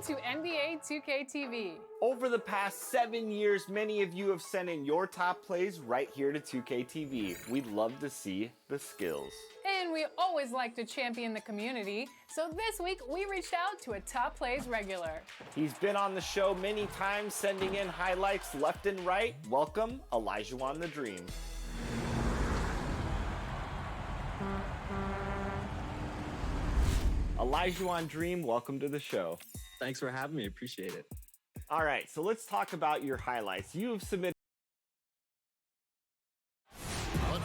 to NBA 2K TV. Over the past 7 years, many of you have sent in your top plays right here to 2K TV. We'd love to see the skills. And we always like to champion the community, so this week we reached out to a Top Plays regular. He's been on the show many times, sending in highlights left and right. Welcome, Elijah the Dream. Elijah Dream, welcome to the show. Thanks for having me. Appreciate it. All right, so let's talk about your highlights. You have submitted.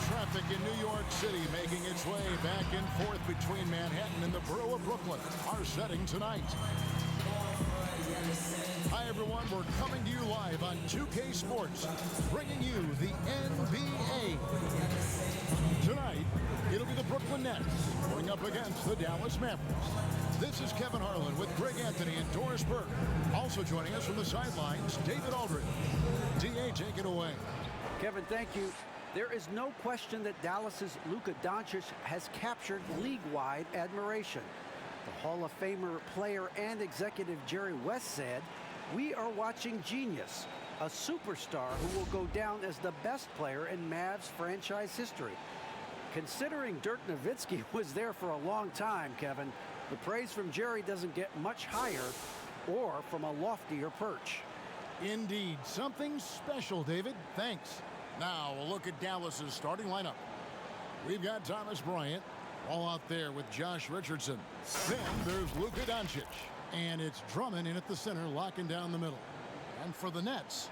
Traffic in New York City making its way back and forth between Manhattan and the borough of Brooklyn. Our setting tonight. Hi, everyone. We're coming to you live on 2K Sports, bringing you the NBA. Tonight, it'll be the Brooklyn Nets going up against the Dallas Mavericks. This is Kevin Harlan with Greg Anthony and Doris Burke. Also joining us from the sidelines, David Aldridge. DA, take it away. Kevin, thank you. There is no question that Dallas's Luka Doncic has captured league-wide admiration. The Hall of Famer player and executive Jerry West said, "We are watching genius, a superstar who will go down as the best player in Mavs franchise history." Considering Dirk Nowitzki was there for a long time, Kevin, the praise from Jerry doesn't get much higher or from a loftier perch. Indeed, something special, David. Thanks. Now, a look at Dallas's starting lineup. We've got Thomas Bryant, all out there with Josh Richardson. Then there's Luka Doncic, and it's Drummond in at the center, locking down the middle. And for the Nets,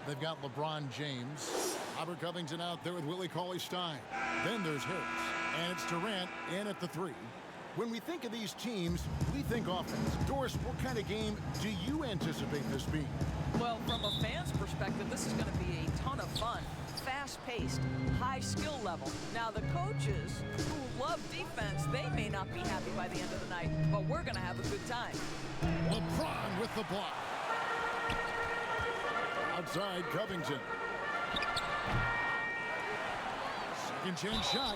they've got LeBron James, Robert Covington out there with Willie Cauley-Stein. Then there's Harris, and it's Durant in at the 3. When we think of these teams, we think offense. Doris, what kind of game do you anticipate this being? Well, from a fan's perspective, this is going to be a ton of fun. Fast-paced, high skill level. Now, the coaches who love defense, they may not be happy by the end of the night, but we're going to have a good time. LeBron with the block. Outside Covington. Second chance shot,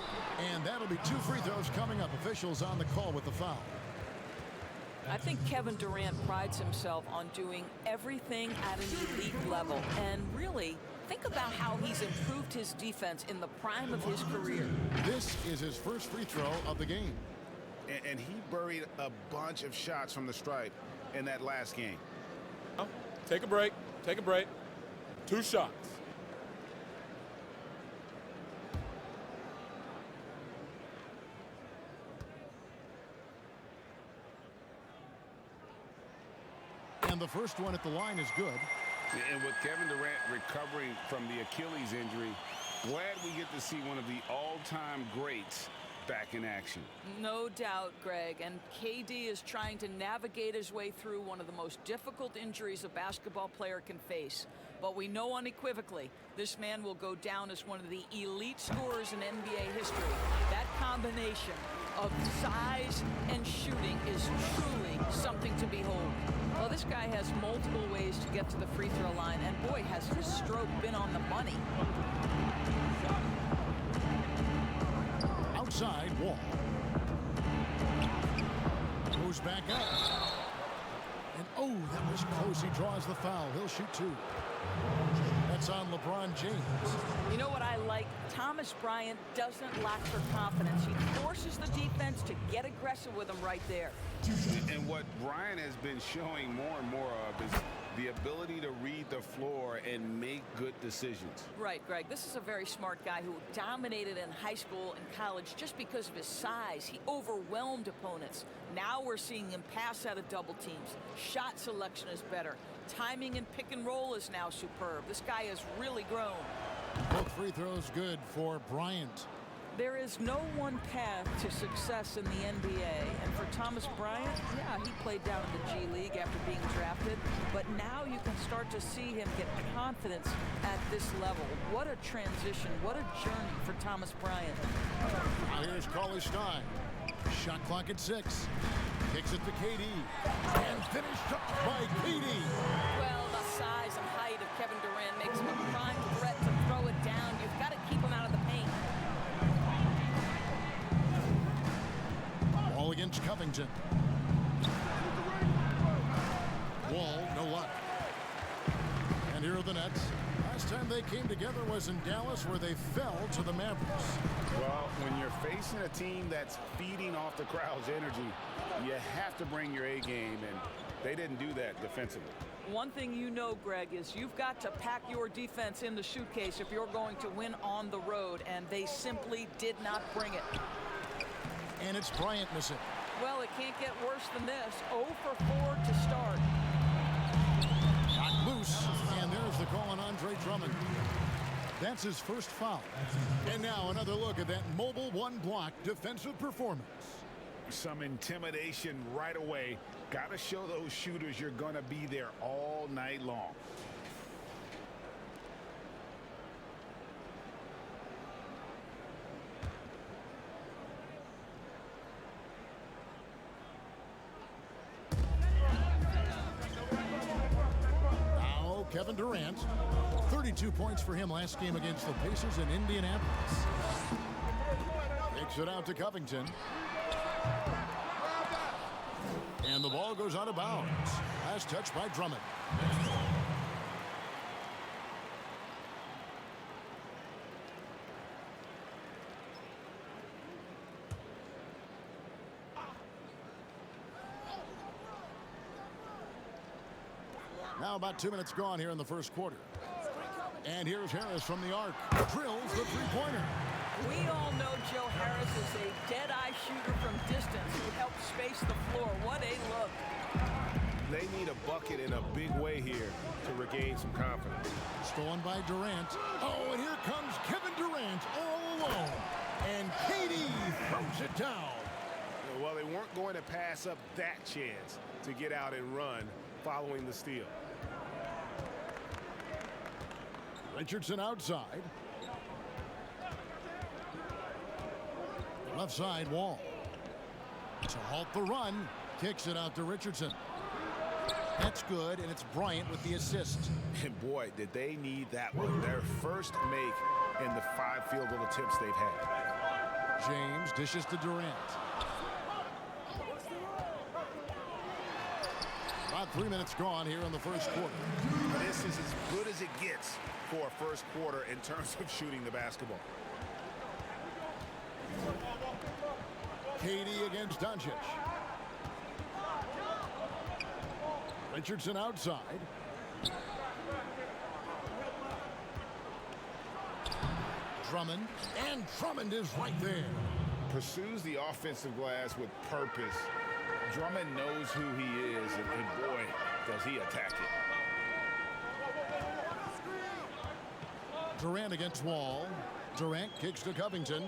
and that'll be 2 free throws coming up. Officials on the call with the foul. I think Kevin Durant prides himself on doing everything at an elite level. And really, think about how he's improved his defense in the prime of his career. This is his first free throw of the game. And he buried a bunch of shots from the stripe in that last game. Take a break. Take a break. 2 shots. And the first one at the line is good. And with Kevin Durant recovering from the Achilles injury, glad we get to see one of the all-time greats back in action. No doubt, Greg. And KD is trying to navigate his way through one of the most difficult injuries a basketball player can face. But we know unequivocally this man will go down as one of the elite scorers in NBA history. That combination of size and shooting is truly something to behold. Well, this guy has multiple ways to get to the free throw line, and boy, has his stroke been on the money. Outside Wall. Goes back up. And oh, that was close. He draws the foul. He'll shoot 2. That's on LeBron James. You know what I like? Thomas Bryant doesn't lack for confidence. He forces the defense to get aggressive with him right there. And what Bryant has been showing more and more of is the ability to read the floor and make good decisions. Right, Greg. This is a very smart guy who dominated in high school and college just because of his size. He overwhelmed opponents. Now we're seeing him pass out of double teams. Shot selection is better. Timing and pick and roll is now superb. This guy has really grown. Both free throws good for Bryant. There is no one path to success in the NBA. And for Thomas Bryant, yeah, he played down in the G League after being drafted. But now you can start to see him get confidence at this level. What a transition. What a journey for Thomas Bryant. Now here's Cauley-Stein. Shot clock at 6. Kicks it to KD. And finished up by KD. Well, the size and height of Kevin Durant makes him a prime threat to throw it down. You've got to keep him out of the paint. Ball against Covington. Wall, no luck. And here are the Nets. Last time they came together was in Dallas, where they fell to the Mavericks. Well, when you're facing a team that's feeding off the crowd's energy, you have to bring your A game, and they didn't do that defensively. One thing you know, Greg, is you've got to pack your defense in the suitcase if you're going to win on the road, and they simply did not bring it. And it's Bryant missing. Well, it can't get worse than this. 0 for 4 to start. Knocked loose, and there's the call on Andre Drummond. That's his first foul. And now another look at that mobile one-block defensive performance. Some intimidation right away. Got to show those shooters you're going to be there all night long. Now Kevin Durant. 32 points for him last game against the Pacers in Indianapolis. Takes it out to Covington. And the ball goes out of bounds. Last touch by Drummond. Now about 2 minutes gone here in the first quarter. And here's Harris from the arc. Drills the three-pointer. We all know Joe Harris is a dead-eye shooter from distance who helps space the floor. What a look. They need a bucket in a big way here to regain some confidence. Stolen by Durant. Oh, and here comes Kevin Durant all alone. And KD throws it down. Well, they weren't going to pass up that chance to get out and run following the steal. Richardson outside. Left side, Wall. To halt the run, kicks it out to Richardson. That's good, and it's Bryant with the assist. And boy, did they need that one. Their first make in the 5 field goal attempts they've had. James dishes to Durant. About 3 minutes gone here in the first quarter. This is as good as it gets for a first quarter in terms of shooting the basketball. KD against Doncic. Richardson outside. Drummond, and Drummond is right there. Pursues the offensive glass with purpose. Drummond knows who he is, and boy, does he attack it. Durant against Wall. Durant kicks to Covington.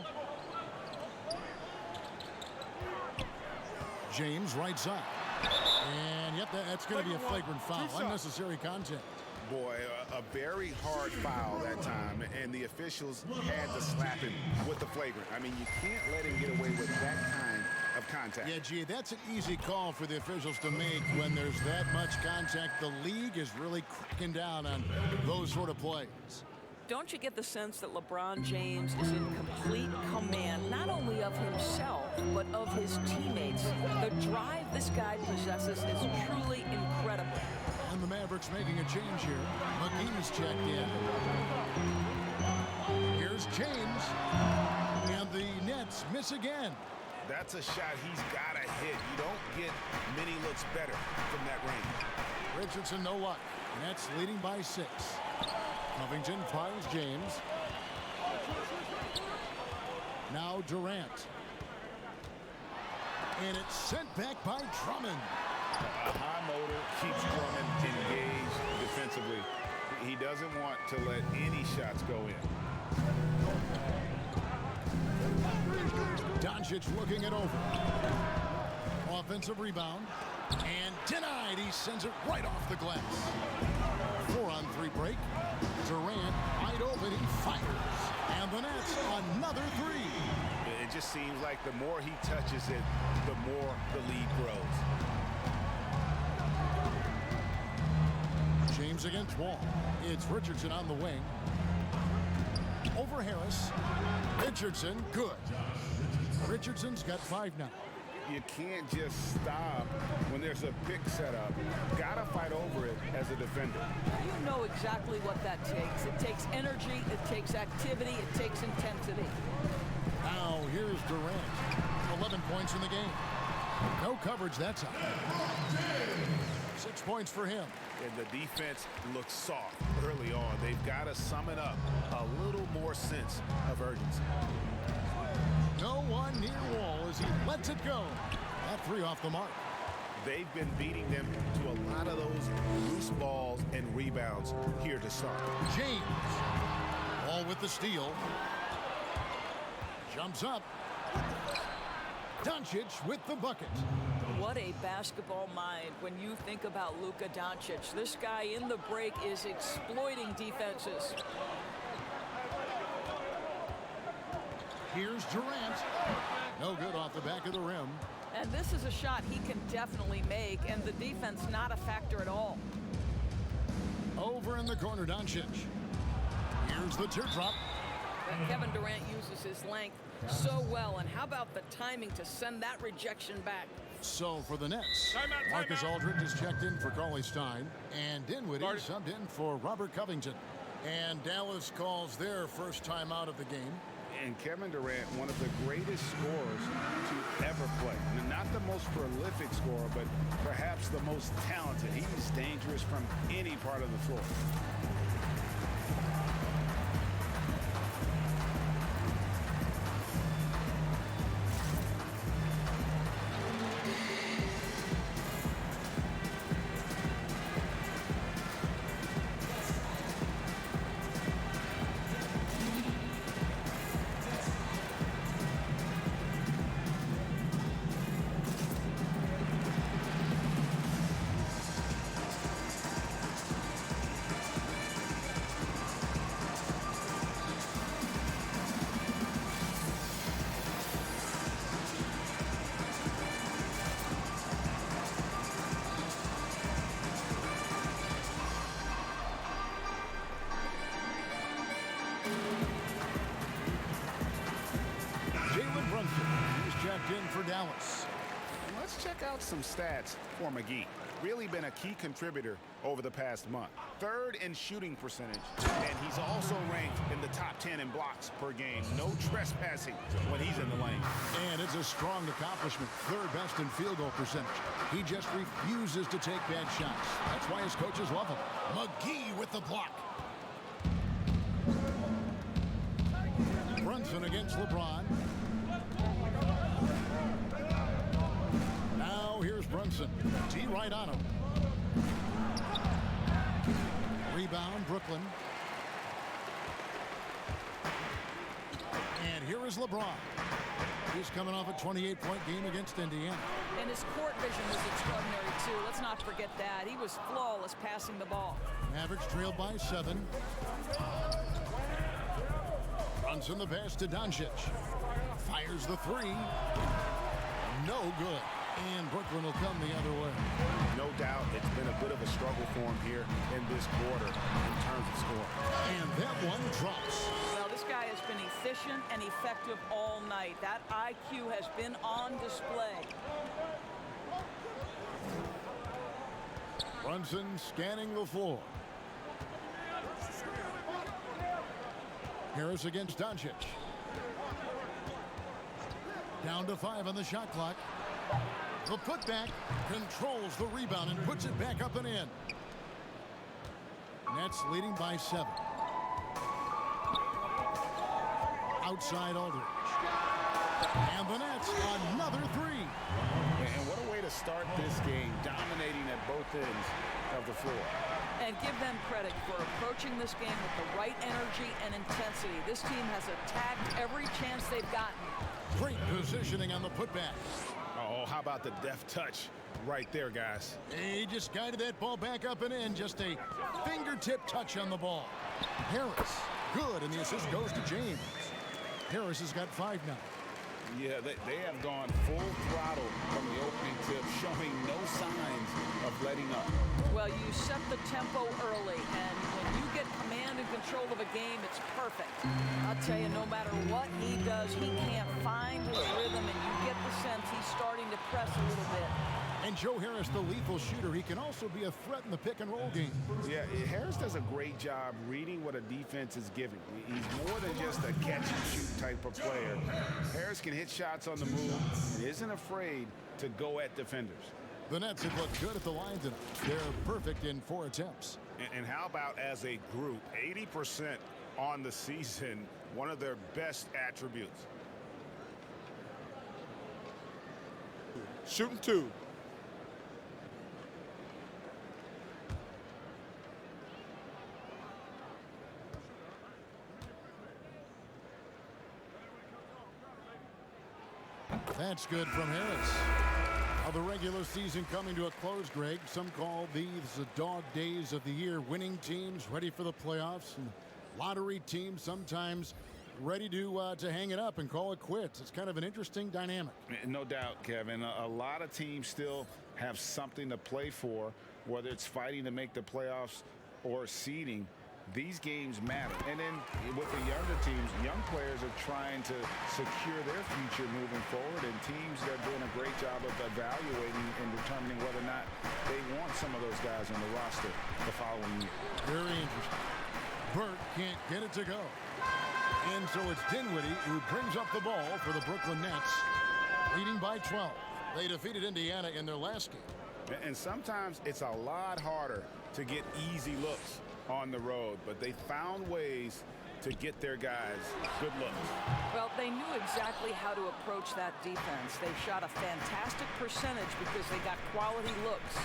James right side. And yep, that's going to be a flagrant foul. Unnecessary contact. Boy, a very hard foul that time, and the officials had to slap him with the flagrant. I mean, you can't let him get away with that kind of contact. Yeah, gee, that's an easy call for the officials to make when there's that much contact. The league is really cracking down on those sort of plays. Don't you get the sense that LeBron James is in complete command, not only of himself, but of his teammates? The drive this guy possesses is truly incredible. And the Mavericks making a change here. McGee's checked in. Here's James. And the Nets miss again. That's a shot he's got to hit. You don't get many looks better from that range. Richardson, no luck. Nets leading by 6. Covington fires James. Now Durant. And it's sent back by Drummond. A high motor keeps Drummond engaged defensively. He doesn't want to let any shots go in. Doncic looking it over. Offensive rebound. And denied. He sends it right off the glass. 4-on-3 break. Durant wide open. He fires. And the Nets another 3. It just seems like the more he touches it, the more the lead grows. James against Wall. It's Richardson on the wing. Over Harris. Richardson, good. Richardson's got 5 now. You can't just stop when there's a pick set up. Gotta fight over it as a defender. You know exactly what that takes. It takes energy, it takes activity, it takes intensity. Now here's Durant. 11 points in the game. No coverage that time. 6 points for him. And the defense looks soft early on. They've got to sum it up. A little more sense of urgency. No one near Wall as he lets it go. That 3 off the mark. They've been beating them to a lot of those loose balls and rebounds here to start. James. Ball with the steal. Jumps up. Doncic with the bucket. What a basketball mind when you think about Luka Doncic. This guy in the break is exploiting defenses. Here's Durant. No good off the back of the rim. And this is a shot he can definitely make, and the defense not a factor at all. Over in the corner, Doncic. Here's the teardrop. Kevin Durant uses his length so well, and how about the timing to send that rejection back? So for the Nets, Timeout, Marcus timeout. Aldridge is checked in for Cauley Stein, and Dinwiddie Guarded. subbed in for Robert Covington. And Dallas calls their first time out of the game. And Kevin Durant, one of the greatest scorers to ever play. Now, not the most prolific scorer, but perhaps the most talented. He's dangerous from any part of the floor. Jalen Brunson is checked in for Dallas. And let's check out some stats for McGee. Really been a key contributor over the past month. 3rd in shooting percentage, and he's also ranked in the top 10 in blocks per game. No trespassing when he's in the lane. And it's a strong accomplishment. 3rd best in field goal percentage. He just refuses to take bad shots. That's why his coaches love him. McGee with the block. Brunson against LeBron. Now here's Brunson. T right on him. Rebound, Brooklyn. And here is LeBron. He's coming off a 28-point game against Indiana. And his court vision was extraordinary, too. Let's not forget that. He was flawless passing the ball. Mavericks trailed by 7. Brunson the pass to Doncic. Fires the 3. No good. And Brooklyn will come the other way. No doubt it's been a bit of a struggle for him here in this quarter in terms of scoring. And that one drops. Well, this guy has been efficient and effective all night. That IQ has been on display. Brunson scanning the floor. Harris against Doncic. Down to 5 on the shot clock. The putback controls the rebound and puts it back up and in. Nets leading by 7. Outside Aldridge. And the Nets another 3. And what a way to start this game, dominating at both ends of the floor. And give them credit for approaching this game with the right energy and intensity. This team has attacked every chance they've gotten. Great positioning on the putback. Oh, how about the deft touch right there, guys? He just guided that ball back up and in. Just a fingertip touch on the ball. Harris, good, and the assist goes to James. Harris has got 5 now. Yeah, they have gone full throttle from the opening tip, showing no signs of letting up. Well, you set the tempo early, and when you get command and control of a game, it's perfect. I'll tell you, no matter what he does, he can't find his rhythm, and you get the sense he's starting to Joe Harris, the lethal shooter, he can also be a threat in the pick-and-roll game. Yeah, Harris does a great job reading what a defense is giving. He's more than just a catch-and-shoot type of player. Harris can hit shots on the move and isn't afraid to go at defenders. The Nets have looked good at the line tonight. They're perfect in 4 attempts. And how about as a group, 80% on the season, one of their best attributes. Shooting 2. That's good from Harris. Now the regular season coming to a close, Greg. Some call these the dog days of the year. Winning teams ready for the playoffs, and lottery teams sometimes ready to hang it up and call it quits. It's kind of an interesting dynamic. No doubt, Kevin. A lot of teams still have something to play for, whether it's fighting to make the playoffs or seeding. These games matter. And then with the younger teams, young players are trying to secure their future moving forward, and teams are doing a great job of evaluating and determining whether or not they want some of those guys on the roster the following year. Very interesting. Burt can't get it to go. And so it's Dinwiddie who brings up the ball for the Brooklyn Nets, leading by 12. They defeated Indiana in their last game. And sometimes it's a lot harder to get easy looks on the road, but they found ways to get their guys good looks. Well, they knew exactly how to approach that defense. They shot a fantastic percentage because they got quality looks.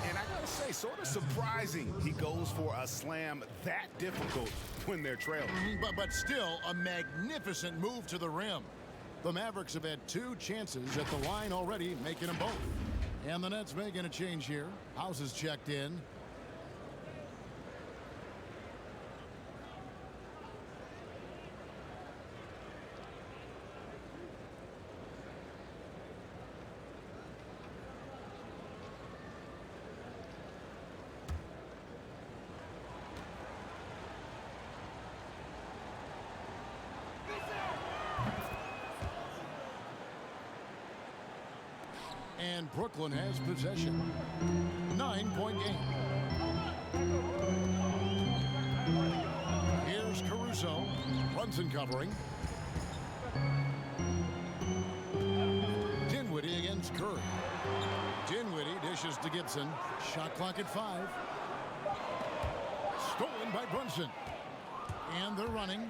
And I gotta say, sort of surprising he goes for a slam that difficult when they're trailing. But still a magnificent move to the rim. The Mavericks have had 2 chances at the line already, making them both. And the Nets making a change here. House is checked in. And Brooklyn has possession. 9-point game. Here's Caruso. Brunson covering. Dinwiddie against Curry. Dinwiddie dishes to Gibson. Shot clock at 5. Stolen by Brunson. And they're running.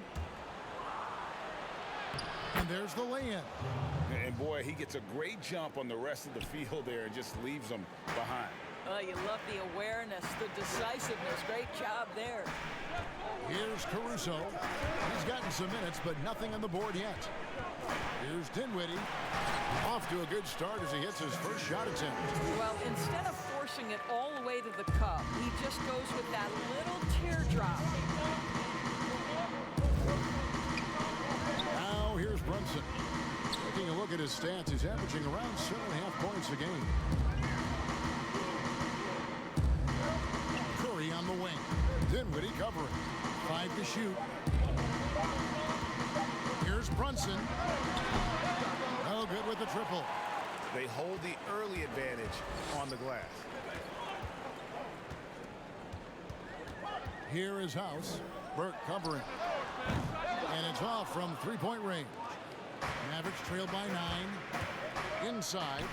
And there's the lay-in. And boy, he gets a great jump on the rest of the field there and just leaves them behind. Oh, you love the awareness, the decisiveness. Great job there. Here's Caruso. He's gotten some minutes, but nothing on the board yet. Here's Dinwiddie. Off to a good start as he hits his first shot attempt. Well, instead of forcing it all the way to the cup, he just goes with that little teardrop. Now here's Brunson. Taking a look at his stats, he's averaging around 7.5 points a game. Curry on the wing. Dinwiddie covering. 5 to shoot. Here's Brunson. No good with the triple. They hold the early advantage on the glass. Here is House. Burke covering. And it's off from 3-point range. Mavericks trail by 9. Inside.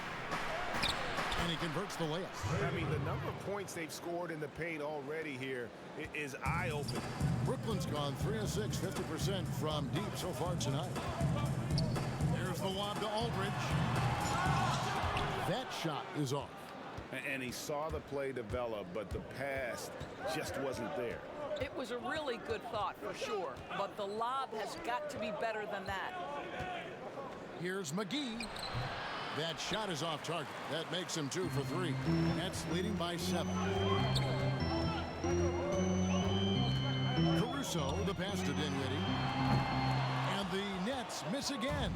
And he converts the layup. I mean, the number of points they've scored in the paint already here is eye-opening. Brooklyn's gone 3 of 6, 50% from deep so far tonight. There's the lob to Aldridge. That shot is off. And he saw the play develop, but the pass just wasn't there. It was a really good thought for sure, but the lob has got to be better than that. Here's McGee. That shot is off target. That makes him 2 for 3. Nets leading by 7. Caruso, the pass to Dinwiddie. And the Nets miss again.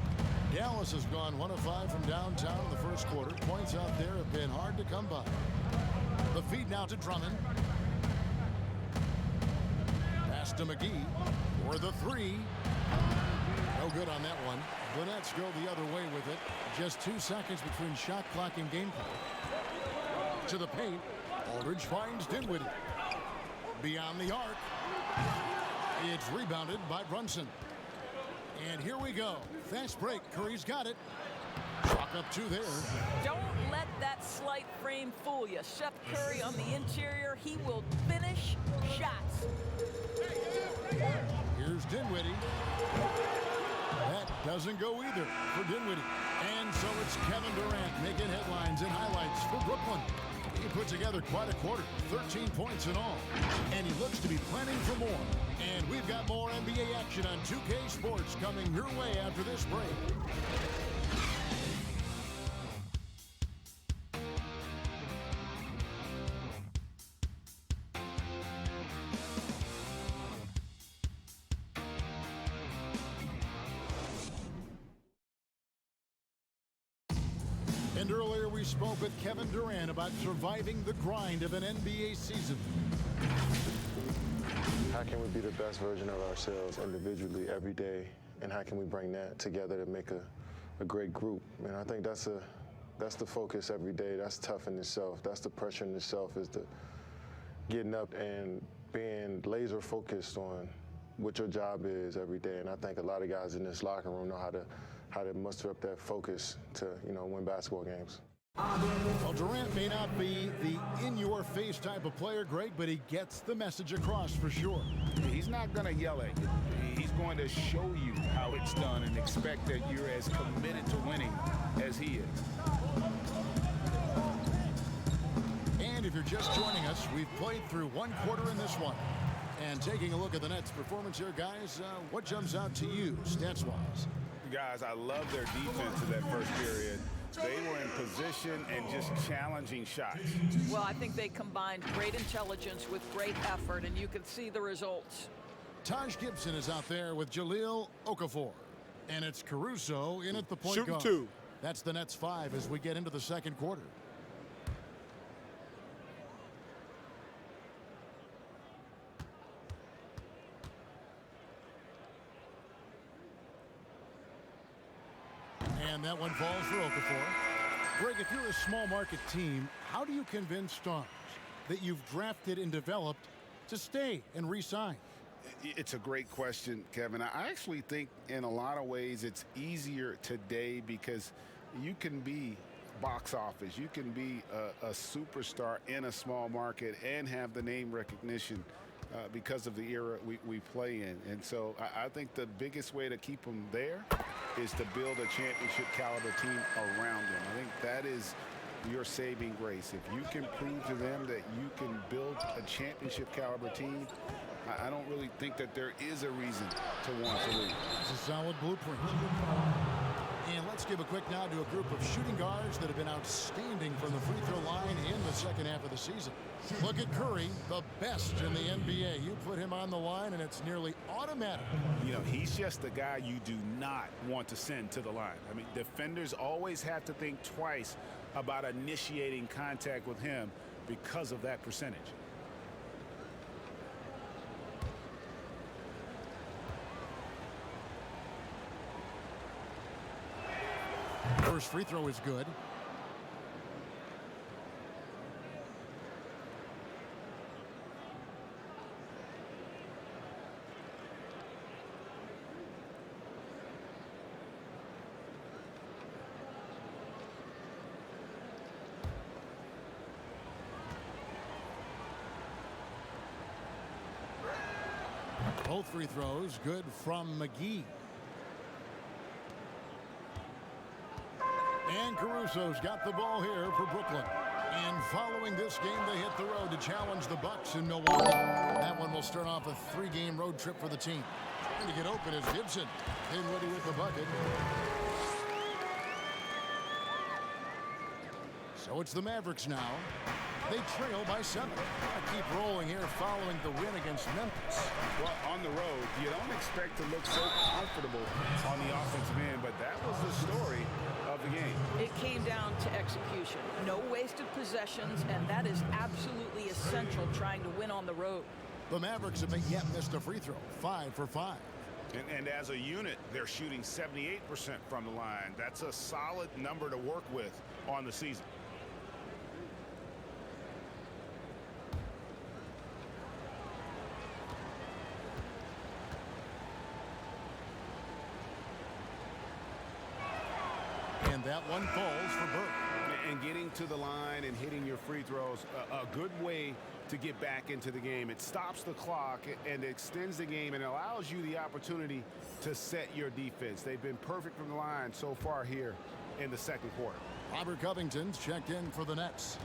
Dallas has gone 1 of 5 from downtown in the first quarter. Points out there have been hard to come by. The feed now to Drummond. Pass to McGee for the 3. No good. good on that one. The Nets go the other way with it. Just 2 seconds between shot clock and gameplay. To the paint. Aldridge finds Dinwiddie. Beyond the arc. It's rebounded by Brunson. And here we go. Fast break. Curry's got it. Chalk up 2 there. Don't let that slight frame fool you. Seth Curry on the interior. He will finish shots. Here's Dinwiddie. That doesn't go either for Dinwiddie. And so it's Kevin Durant making headlines and highlights for Brooklyn. He put together quite a quarter, 13 points in all. And he looks to be planning for more. And we've got more NBA action on 2K Sports coming your way after this break. And earlier we spoke with Kevin Durant about surviving the grind of an NBA season. How can we be the best version of ourselves individually every day, and how can we bring that together to make a great group? And I think that's the focus every day. That's tough in itself. That's the pressure in itself, is the getting up and being laser focused on what your job is every day. And I think a lot of guys in this locker room know how to muster up that focus to, win basketball games. Well, Durant may not be the in-your-face type of player, Greg, but he gets the message across for sure. He's not going to yell at you. He's going to show you how it's done and expect that you're as committed to winning as he is. And if you're just joining us, we've played through 1 quarter in this one. And taking a look at the Nets' performance here, guys, what jumps out to you stats-wise? Guys, I love their defense in that first period. They were in position and just challenging shots. Well, I think they combined great intelligence with great effort, and you can see the results. Taj Gibson is out there with Jahlil Okafor. And it's Caruso in at the point Shooting guard. 2. That's the Nets 5 as we get into the second quarter. And that one falls for Okafor. Greg, if you're a small market team, how do you convince stars that you've drafted and developed to stay and re-sign? It's a great question, Kevin. I actually think in a lot of ways it's easier today because you can be box office. You can be a superstar in a small market and have the name recognition because of the era we play in. And so I think the biggest way to keep them there is to build a championship caliber team around them. I think that is your saving grace. If you can prove to them that you can build a championship caliber team, I don't really think that there is a reason to want to leave. It's a solid blueprint. And let's give a quick nod to a group of shooting guards that have been outstanding from the free throw line in the second half of the season. Look at Curry, the best in the NBA. You put him on the line and it's nearly automatic. He's just the guy you do not want to send to the line. I mean, defenders always have to think twice about initiating contact with him because of that percentage. First free throw is good. Both free throws good from McGee. And Caruso's got the ball here for Brooklyn. And following this game, they hit the road to challenge the Bucks in Milwaukee. That one will start off a 3-game road trip for the team. Trying to get open is Gibson. Dinwiddie with the bucket. So it's the Mavericks now. They trail by 7. Keep rolling here following the win against Memphis. Well, on the road, you don't expect to look so comfortable on the offensive end, but that was the story of the game. It came down to execution. No wasted possessions, and that is absolutely essential trying to win on the road. The Mavericks have yet missed a free throw. 5 for 5. And as a unit, they're shooting 78% from the line. That's a solid number to work with on the season. And that one falls for Burke. And getting to the line and hitting your free throws, a good way to get back into the game. It stops the clock and extends the game and allows you the opportunity to set your defense. They've been perfect from the line so far here in the second quarter. Robert Covington's checked in for the Nets.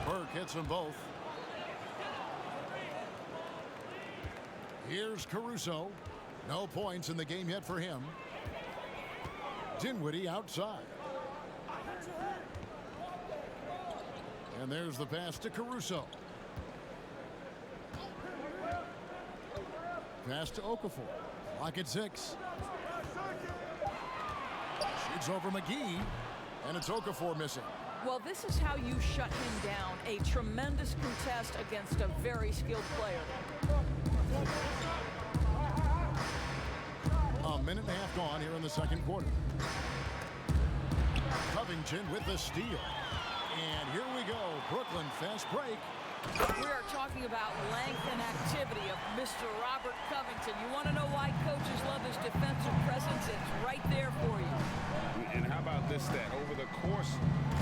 Burke hits them both. Here's Caruso. No points in the game yet for him. Dinwiddie outside. And there's the pass to Caruso. Pass to Okafor. Clock at 6. Shoots over McGee. And it's Okafor missing. Well, this is how you shut him down. A tremendous contest against a very skilled player. A minute and a half gone here in the second quarter. Covington with the steal. And here we go. Brooklyn fast break. We are talking about length and activity of Mr. Robert Covington. You want to know why coaches love his defensive presence? It's right there for you. And how about this stat? Over the course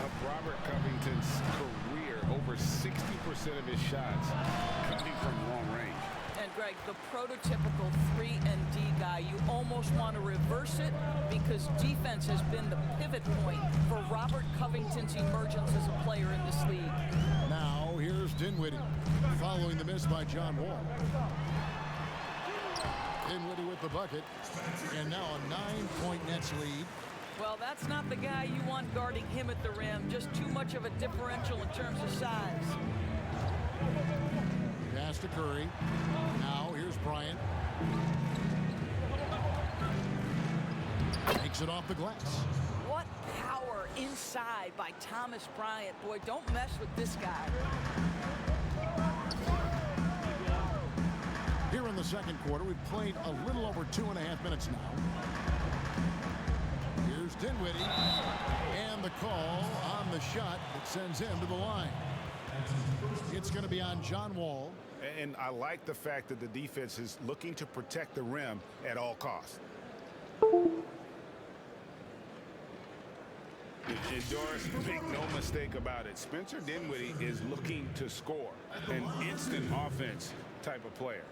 of Robert Covington's career, over 60% of his shots coming from long range. And Greg, the prototypical 3-and-D guy, you almost want to reverse it because defense has been the pivot point for Robert Covington's emergence as a player in this league. Now here's Dinwiddie following the miss by John Wall. Dinwiddie with the bucket, and now a 9-point Nets lead. Well, that's not the guy you want guarding him at the rim. Just too much of a differential in terms of size. Pass to Curry. Now here's Bryant. Takes it off the glass. What power inside by Thomas Bryant. Boy, don't mess with this guy. Here in the second quarter, we've played a little over 2.5 minutes now. Here's Dinwiddie. And the call on the shot that sends him to the line. It's going to be on John Wall. And I like the fact that the defense is looking to protect the rim at all costs. And Doris, make no mistake about it. Spencer Dinwiddie is looking to score. An instant offense type of player.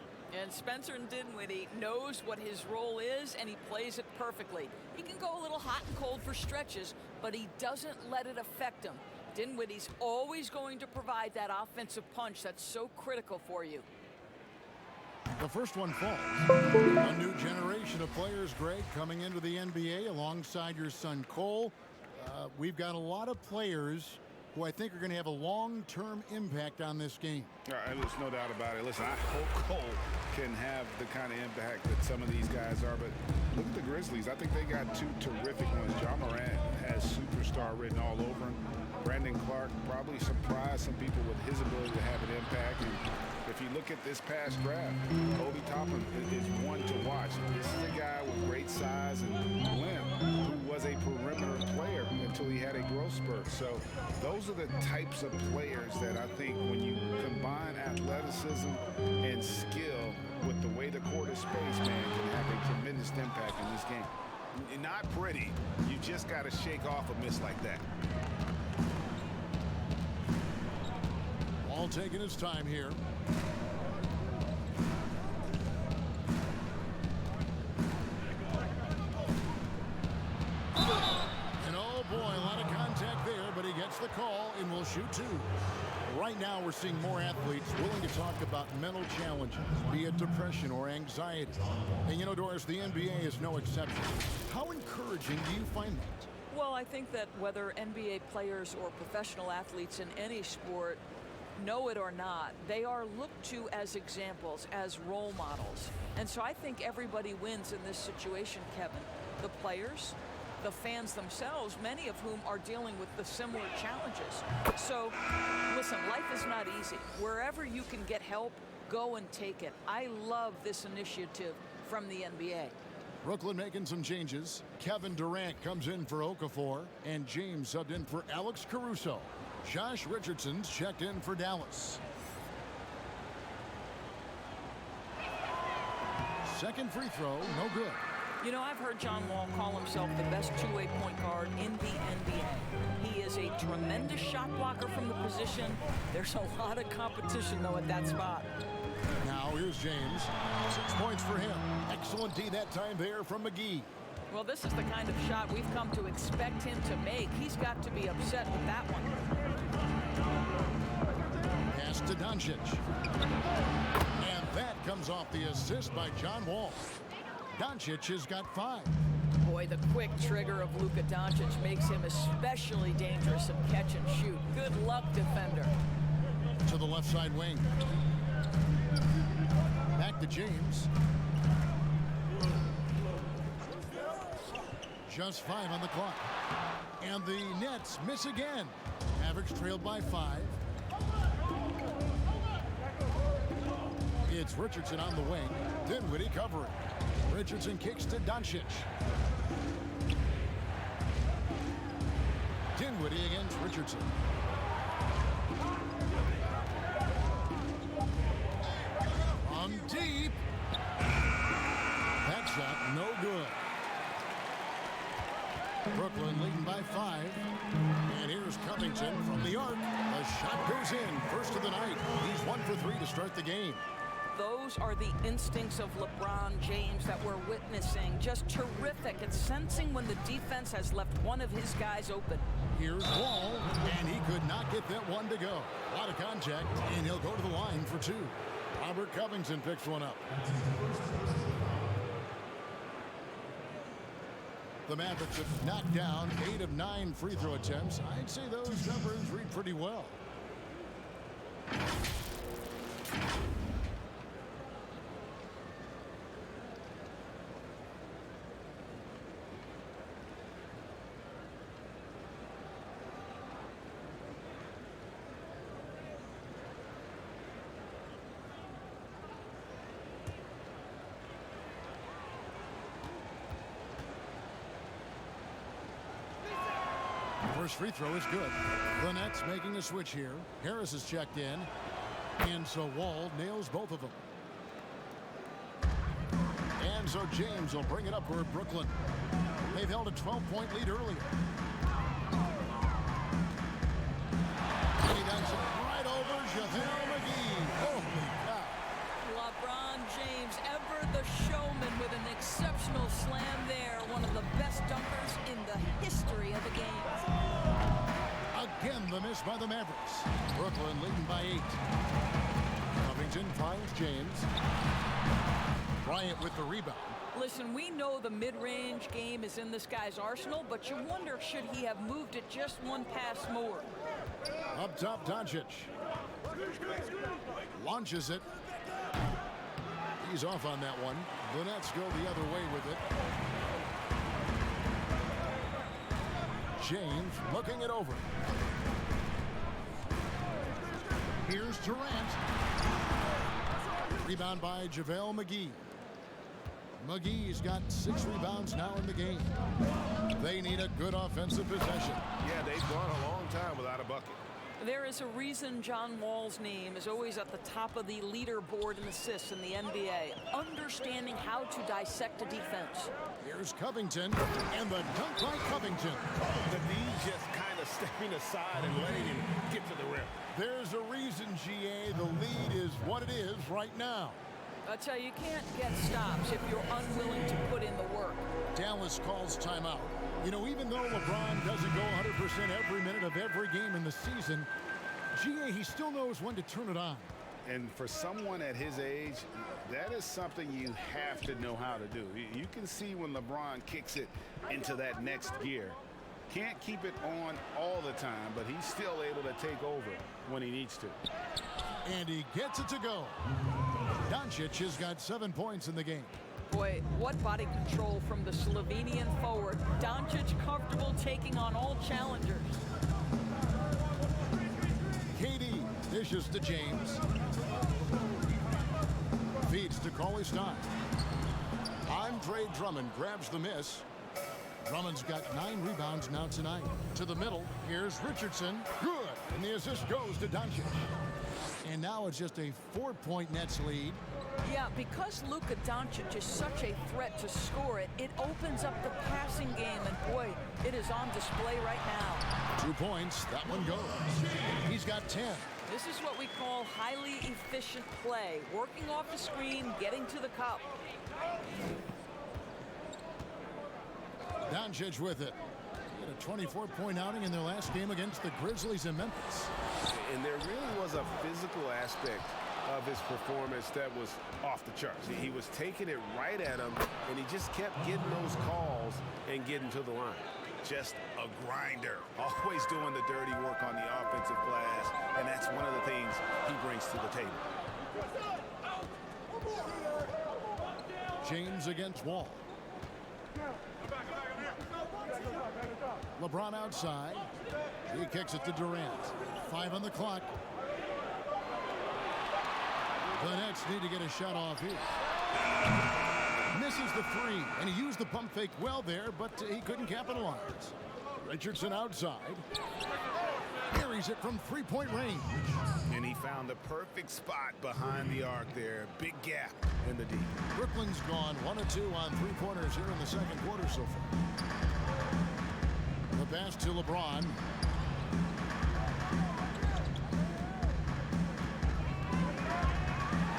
And Spencer Dinwiddie knows what his role is, and he plays it perfectly. He can go a little hot and cold for stretches, but he doesn't let it affect him. Dinwiddie's always going to provide that offensive punch that's so critical for you. The first one falls. A new generation of players, Greg, coming into the NBA alongside your son Cole. We've got a lot of players who I think are going to have a long-term impact on this game. There's no doubt about it. Listen, I hope Cole can have the kind of impact that some of these guys are, but look at the Grizzlies. I think they got two terrific ones. Ja Morant has superstar written all over him. Brandon Clark probably surprised some people with his ability to have an impact. And if you look at this past draft, Obi Toppin is one to watch. This is a guy with great size and length who was a perimeter player until he had a growth spurt. So those are the types of players that I think when you combine athleticism and skill with the way the court is spaced, man, can have a tremendous impact in this game. Not pretty. You just got to shake off a miss like that. All taking his time here. And oh boy, a lot of contact there, but he gets the call and will shoot two. Right now we're seeing more athletes willing to talk about mental challenges, be it depression or anxiety. And you know, Doris, the NBA is no exception. How encouraging do you find that? Well, I think that whether NBA players or professional athletes in any sport know it or not, they are looked to as examples, as role models. And so I think everybody wins in this situation, Kevin. The players, the fans themselves, many of whom are dealing with the similar challenges. So, listen, life is not easy. Wherever you can get help, go and take it. I love this initiative from the NBA. Brooklyn making some changes. Kevin Durant comes in for Okafor, and James subbed in for Alex Caruso. Josh Richardson's checked in for Dallas. Second free throw, no good. You know, I've heard John Wall call himself the best two-way point guard in the NBA. He is a tremendous shot blocker from the position. There's a lot of competition, though, at that spot. Now here's James. 6 points for him. Excellent D that time there from McGee. Well, this is the kind of shot we've come to expect him to make. He's got to be upset with that one. Pass to Doncic. And that comes off the assist by John Wall. Doncic has got 5. Boy, the quick trigger of Luka Doncic makes him especially dangerous in catch and shoot. Good luck, defender. To the left side wing. Back to James. Just 5 on the clock. And the Nets miss again. Mavericks trailed by 5. It's Richardson on the wing. Dinwiddie covering. Richardson kicks to Doncic. Dinwiddie against Richardson. On deep. That shot no good. Brooklyn leading by 5. And here's Covington from the arc. The shot goes in. First of the night. He's 1 for 3 to start the game. Those are the instincts of LeBron James that we're witnessing. Just terrific at sensing when the defense has left one of his guys open. Here's Wall, and he could not get that one to go. A lot of contact, and he'll go to the line for 2. Robert Covington picks one up. The Mavericks have knocked down 8 of 9 free throw attempts. I'd say those numbers read pretty well. First free throw is good. The Nets making a switch here. Harris is checked in. And so Wall nails both of them. And so James will bring it up for Brooklyn. They've held a 12-point lead earlier. And he does it right over JaVale McGee. Holy cow. LeBron James, ever the showman, with an exceptional slam there. One of the best dunkers in the history of the game. Again, the miss by the Mavericks. Brooklyn leading by 8. Covington finds James. Bryant with the rebound. Listen, we know the mid-range game is in this guy's arsenal, but you wonder, should he have moved it just one pass more? Up top, Doncic. Launches it. He's off on that one. The Nets go the other way with it. James looking it over. Here's Durant. Rebound by JaVale McGee. McGee's got 6 rebounds now in the game. They need a good offensive possession. Yeah, they've gone a long time without a bucket. There is a reason John Wall's name is always at the top of the leaderboard in assists in the NBA. Understanding how to dissect a defense. Here's Covington, and the dunk by Covington. The D just kind of stepping aside and letting him get to the rim. There's a reason, GA, the lead is what it is right now. I tell you, you can't get stops if you're unwilling to put in the work. Dallas calls timeout. You know, even though LeBron doesn't go 100% every minute of every game in the season, GA, he still knows when to turn it on. And for someone at his age, that is something you have to know how to do. You can see when LeBron kicks it into that next gear. Can't keep it on all the time, but he's still able to take over when he needs to. And he gets it to go. Doncic has got 7 points in the game. Boy, what body control from the Slovenian forward. Doncic comfortable taking on all challengers. KD dishes to James. Feeds to Cauley-Stein. Andre Drummond grabs the miss. Drummond's got 9 rebounds now tonight. To the middle, here's Richardson. Good, and the assist goes to Doncic. And now it's just a 4-point Nets lead. Yeah, because Luka Doncic is such a threat to score it, it opens up the passing game, and boy, it is on display right now. 2 points, that one goes. He's got 10. This is what we call highly efficient play. Working off the screen, getting to the cup. Doncic with it. He had a 24-point outing in their last game against the Grizzlies in Memphis. And there really was a physical aspect of his performance that was off the charts. He was taking it right at him, and he just kept getting those calls and getting to the line. Just a grinder, always doing the dirty work on the offensive glass, and that's one of the things he brings to the table. James against Wall. LeBron outside. He kicks it to Durant. 5 on the clock. The Nets need to get a shot off here. Misses the 3, and he used the pump fake well there, but he couldn't capitalize. Richardson outside. Carries it from 3-point range. And he found the perfect spot behind the arc there. Big gap in the D. Brooklyn's gone 1 of 2 on 3-pointers here in the second quarter so far. The pass to LeBron.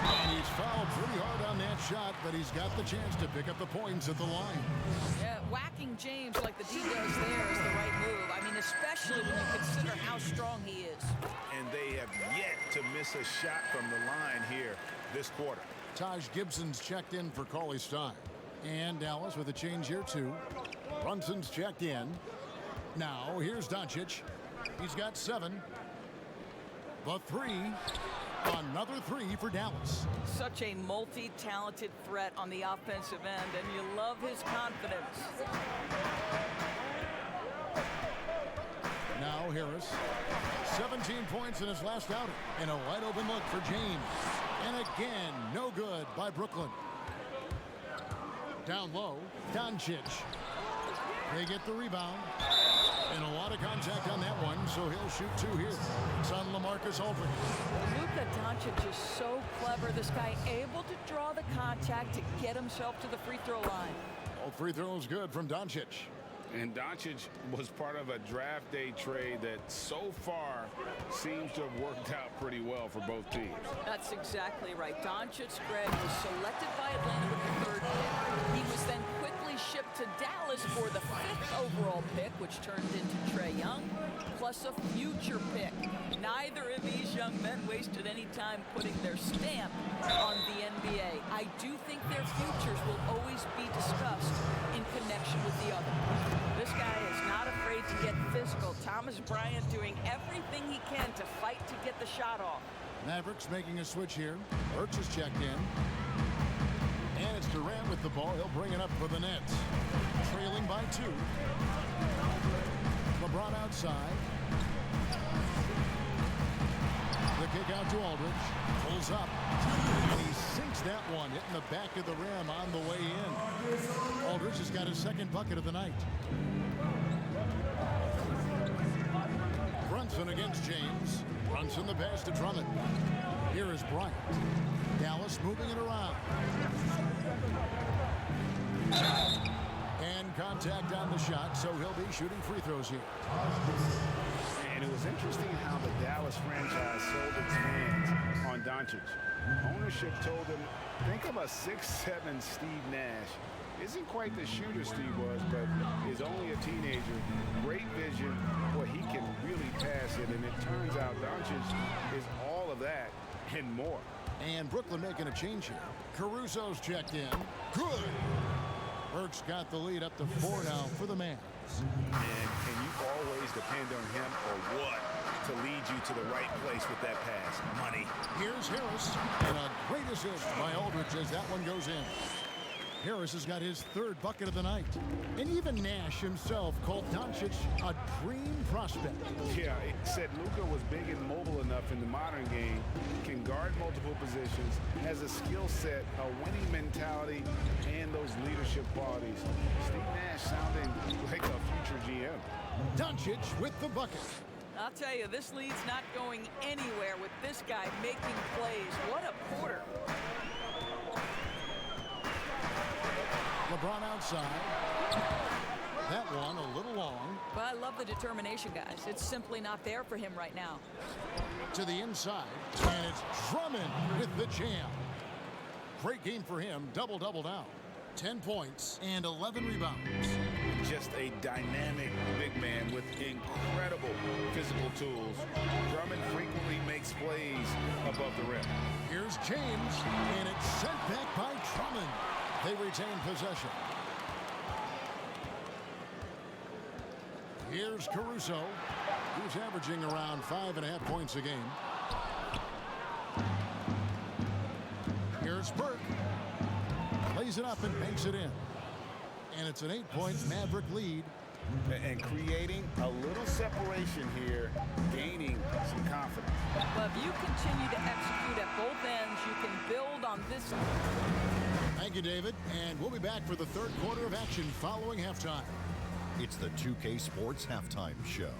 And he's fouled pretty hard on that shot, but he's got the chance to pick up the points at the line. Yeah, whacking James like the D does there is the right move. I mean, especially when you consider how strong he is. And they have yet to miss a shot from the line here this quarter. Taj Gibson's checked in for Cauley-Stein. And Dallas with a change here too. Brunson's checked in. Now here's Doncic. He's got 7. The 3. Another 3 for Dallas. Such a multi-talented threat on the offensive end, and you love his confidence. Now Harris. 17 points in his last outing. And a wide open look for James. And again, no good by Brooklyn. Down low, Doncic. They get the rebound. And a lot of contact on that one, so he'll shoot 2 here. It's on LaMarcus Aldridge. Luka Doncic is so clever. This guy able to draw the contact to get himself to the free throw line. All free throws good from Doncic. And Doncic was part of a draft day trade that so far seems to have worked out pretty well for both teams. That's exactly right. Doncic, Greg, was selected by Atlanta with the 3rd pick. He was then quickly shipped to Dallas for the 5th overall pick, which turned into Trae Young, plus a future pick. Neither of these young men wasted any time putting their stamp on the NBA. I do think their futures will always be discussed in connection with the other. This guy is not afraid to get physical. Thomas Bryant doing everything he can to fight to get the shot off. Mavericks making a switch here. Birch is checked in. And it's Durant with the ball. He'll bring it up for the Nets. Trailing by 2. LeBron outside. The kick out to Aldridge. Pulls up. And he sinks that one, hitting the back of the rim on the way in. Aldridge has got his 2nd bucket of the night. Brunson against James. Brunson the pass to Drummond. Here is Bryant. Dallas moving it around. And contact on the shot, so he'll be shooting free throws here. And it was interesting how the Dallas franchise sold its fans on Doncic. Ownership told them, think of a 6'7" Steve Nash. Isn't quite the shooter Steve was, but is only a teenager. Great vision. Boy, he can really pass it, and it turns out Doncic is all of that and more. And Brooklyn making a change here. Caruso's checked in. Good. Burks got the lead up to 4 now for the Mavs. And you always depend on him or what to lead you to the right place with that pass. Money. Here's Harris. And a great assist by Aldridge as that one goes in. Harris has got his third bucket of the night. And even Nash himself called Doncic a dream prospect. Yeah, he said Luka was big and mobile enough in the modern game, can guard multiple positions, has a skill set, a winning mentality, and those leadership qualities. Steve Nash sounding like a future GM. Doncic with the bucket. I'll tell you, this lead's not going anywhere with this guy making plays. What a quarter. LeBron outside. That one a little long. But I love the determination, guys. It's simply not there for him right now. To the inside, and it's Drummond with the jam. Great game for him, double-double now. 10 points and 11 rebounds. Just a dynamic big man with incredible physical tools. Drummond frequently makes plays above the rim. Here's James, and it's sent back by Drummond. They retain possession. Here's Caruso, who's averaging around 5.5 points a game. Here's Burke. Plays it up and banks it in. And it's an 8-point Maverick lead. And creating a little separation here, gaining some confidence. But if you continue to execute at both ends, you can build on this. Thank you, David. And we'll be back for the third quarter of action following halftime. It's the 2K Sports Halftime Show.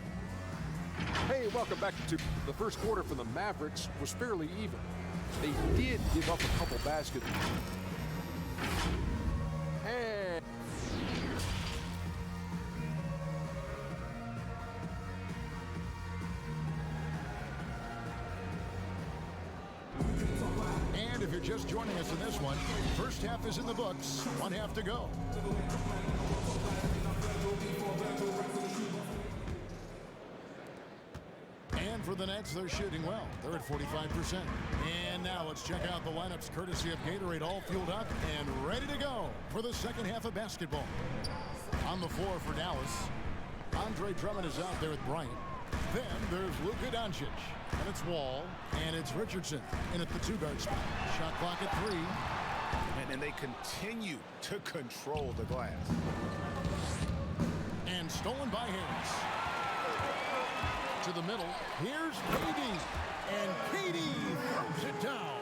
Hey, welcome back to the first quarter for the Mavericks was fairly even. They did give up a couple baskets. And if you're just joining us in this one, first half is in the books, one half to go. And for the Nets, they're shooting well. They're at 45%. And now let's check out the lineups courtesy of Gatorade, all fueled up and ready to go for the second half of basketball. On the floor for Dallas, Andre Drummond is out there with Bryant. Then there's Luka Doncic, and it's Wall, and it's Richardson in at the two-guard spot. Shot clock at 3. And they continue to control the glass. And stolen by Harris. To the middle, here's KD, and KD throws it down.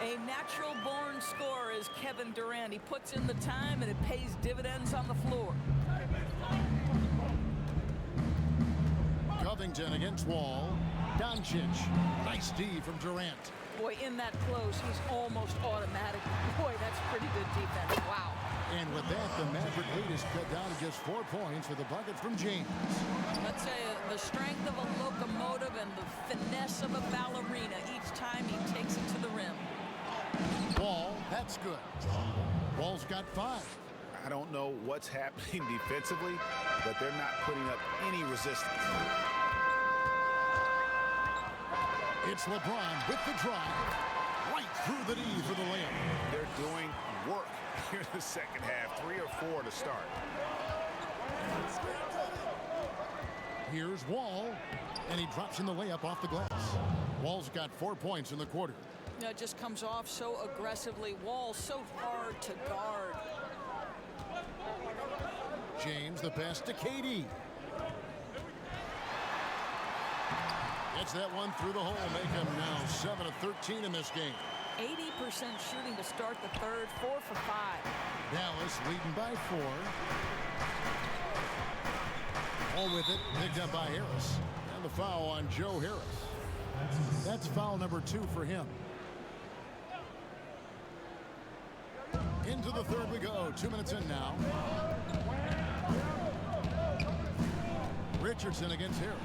A natural-born scorer is Kevin Durant. He puts in the time, and it pays dividends on the floor. Covington against Wall. Doncic. Nice D from Durant. Boy, in that close, he's almost automatic. Boy, that's pretty good defense. Wow. And with that, the Maverick lead is cut down to just 4 points with a bucket from James. Let's say the strength of a locomotive and the finesse of a ballerina each time he takes it to the rim. Wall, that's good. Wall's got 5. I don't know what's happening defensively, but they're not putting up any resistance. It's LeBron with the drive. Right through the knee for the layup. They're doing work here in the second half. 3 or 4 to start. Here's Wall, and he drops in the layup off the glass. Wall's got 4 points in the quarter. It just comes off so aggressively. Wall so hard to guard. James, the pass to KD. Gets that one through the hole, make him now 7 of 13 in this game. 80% shooting to start the third, 4 for 5. Dallas leading by 4. All with it, picked up by Harris. And the foul on Joe Harris. That's foul number 2 for him. Into the third we go. 2 minutes in now. Richardson against Harris.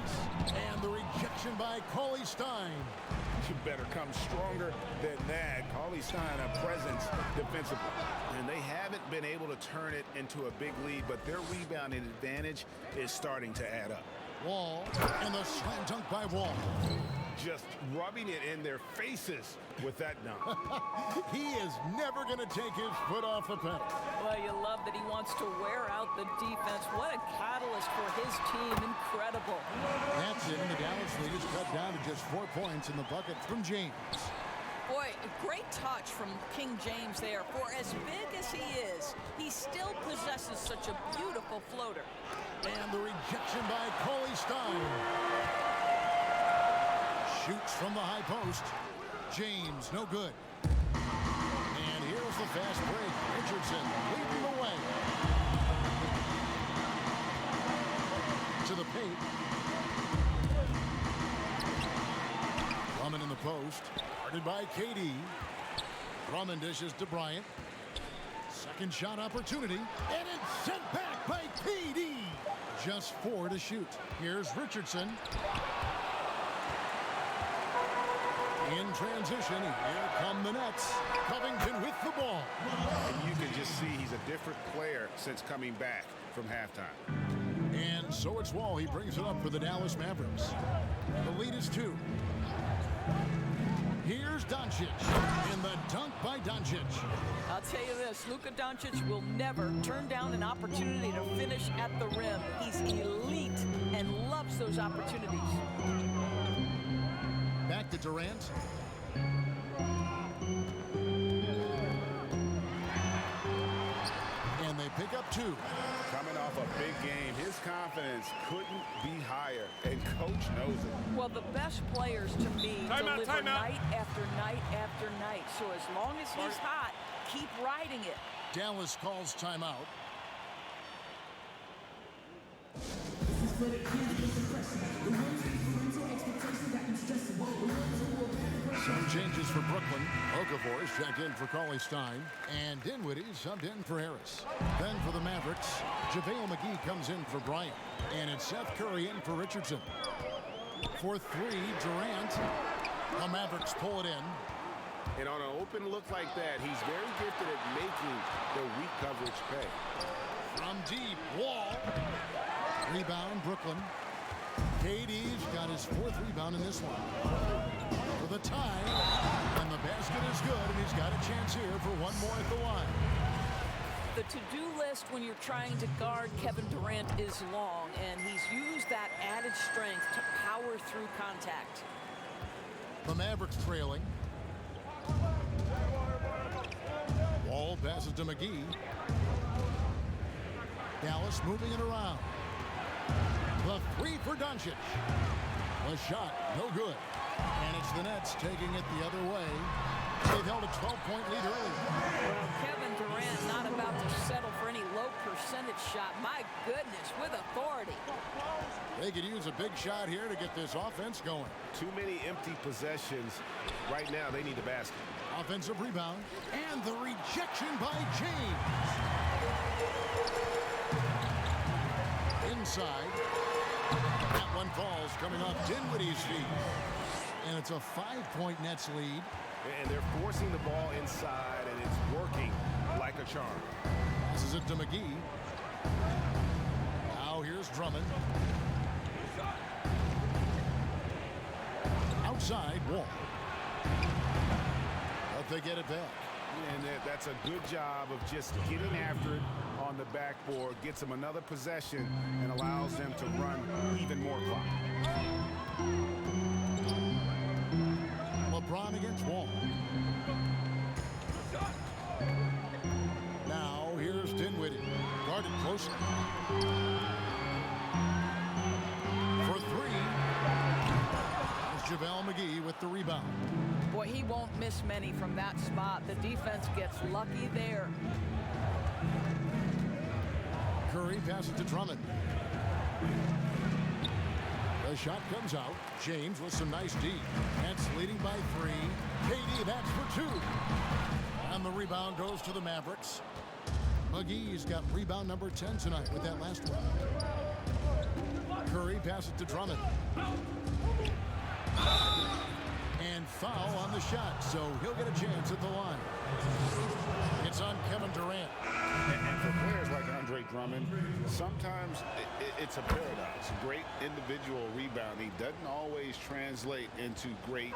And the rejection by Cauley Stein. You better come stronger than that. Cauley Stein, a presence defensively. And they haven't been able to turn it into a big lead, but their rebounding advantage is starting to add up. Wall, and the slam dunk by Wall. Just rubbing it in their faces with that dunk. He is never going to take his foot off the pedal. Well, you love that he wants to wear out the defense. What a catalyst for his team. Incredible. That's it, and the Dallas lead is cut down to just 4 points in the bucket from James. Boy, a great touch from King James there. For as big as he is, he still possesses such a beautiful floater. And the rejection by Cauley Stein. Shoots from the high post. James, no good. And here's the fast break. Richardson leading the way. To the paint. Drummond in the post. Guarded by KD. Drummond dishes to Bryant. Second shot opportunity. And it's sent back by KD. Just 4 to shoot. Here's Richardson. In transition, here come the Nets. Covington with the ball. And you can just see he's a different player since coming back from halftime. And so it's Wall. He brings it up for the Dallas Mavericks. The lead is 2. Here's Doncic. And the dunk by Doncic. I'll tell you this, Luka Doncic will never turn down an opportunity to finish at the rim. He's elite and loves those opportunities. Back to Durant. And they pick up 2. Coming off a big game, his confidence couldn't be higher, and coach knows it. Well, the best players to me deliver night after night after night. So as long as he's hot, keep riding it. Dallas calls timeout. Some changes for Brooklyn. Okafor's checked in for Cauley Stein. And Dinwiddie subbed in for Harris. Then for the Mavericks, JaVale McGee comes in for Bryant. And it's Seth Curry in for Richardson. For 3, Durant. The Mavericks pull it in. And on an open look like that, he's very gifted at making the weak coverage pay. From deep, Wall. Rebound, Brooklyn. KD's got his 4th rebound in this one. For the tie, and the basket is good, and he's got a chance here for one more at the line. The to-do list when you're trying to guard Kevin Durant is long, and he's used that added strength to power through contact. The Mavericks trailing. Wall passes to McGee. Dallas moving it around. The 3 for Doncic. The shot, no good. And it's the Nets taking it the other way. They've held a 12-point lead early. Well, Kevin Durant not about to settle for any low percentage shot. My goodness, with authority. They could use a big shot here to get this offense going. Too many empty possessions. Right now, they need a basket. Offensive rebound. And the rejection by James. Inside. That one falls coming off Dinwiddie's feet. And it's a 5-point Nets lead. And they're forcing the ball inside, and it's working like a charm. Passes it to McGee. Now here's Drummond. Outside, Wall. But they get it back. And that's a good job of just getting after it on the backboard, gets them another possession, and allows them to run even more clock. LeBron against Wall. Now here's Dinwiddie. Guarded closely. For 3. It's JaVale McGee with the rebound. Boy, he won't miss many from that spot. The defense gets lucky there. Curry passes to Drummond. The shot comes out. James with some nice D. Nets leading by 3. KD, that's for 2. And the rebound goes to the Mavericks. McGee's got rebound number 10 tonight with that last one. Curry passes to Drummond. And foul on the shot, so he'll get a chance at the line. It's on Kevin Durant. And for players like Andre Drummond, sometimes it's a paradox. Great individual rebounding doesn't always translate into great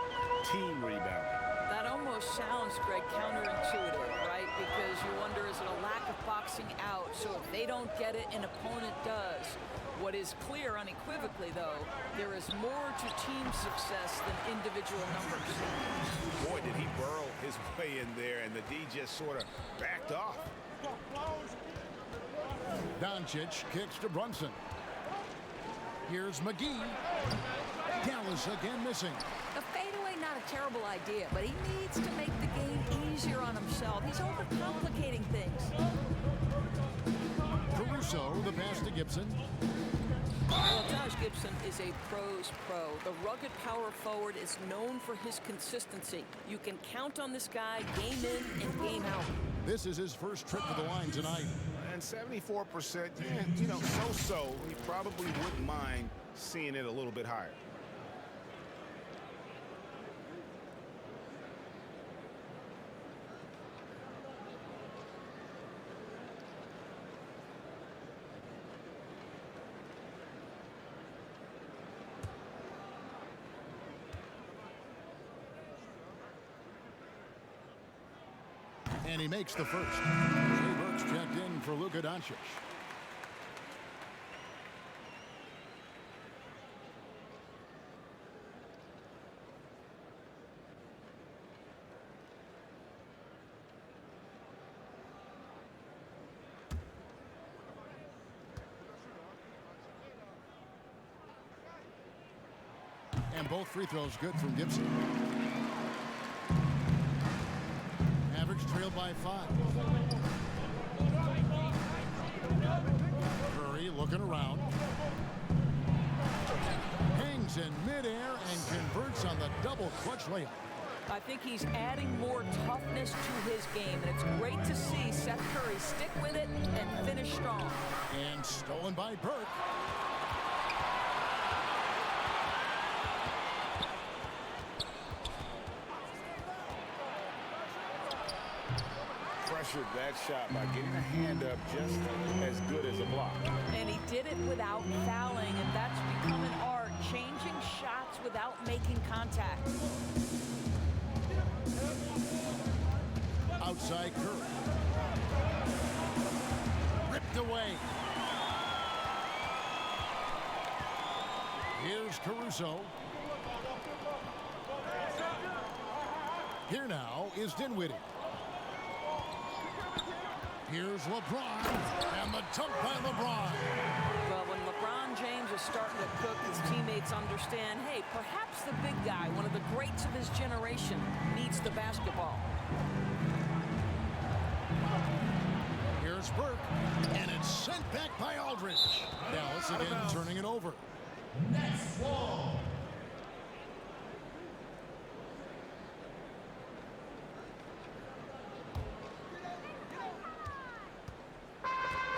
team rebounding. That almost sounds, Greg, counterintuitive, right? Because you wonder, is it a lack of box passing out, so if they don't get it, an opponent does. What is clear unequivocally, though, there is more to team success than individual numbers. Boy, did he burrow his way in there, and the D just sort of backed off. Doncic kicks to Brunson. Here's McGee. Dallas again missing. A fadeaway, not a terrible idea, but he needs to make the game easier on himself. He's overcomplicating things. Caruso, the pass to Gibson. Well, Taj Gibson is a pro's pro. The rugged power forward is known for his consistency. You can count on this guy game in and game out. This is his first trip to the line tonight. And 74%, yeah, so-so. He probably wouldn't mind seeing it a little bit higher. And he makes the first. Trey Burke's checked in for Luka Doncic. And both free throws good from Gibson. Trailed by 5. Curry looking around. Hangs in midair and converts on the double clutch layup. I think he's adding more toughness to his game, and it's great to see Seth Curry stick with it and finish strong. And stolen by Burke. Pressured that shot by getting a hand up just as good as a block. And he did it without fouling, and that's become an art, changing shots without making contact. Outside Curry. Ripped away. Here's Caruso. Here now is Dinwiddie. Here's LeBron, and the dunk by LeBron. Well, when LeBron James is starting to cook, his teammates understand, hey, perhaps the big guy, one of the greats of his generation, needs the basketball. Here's Burke, and it's sent back by Aldridge. Dallas again turning it over. Next ball.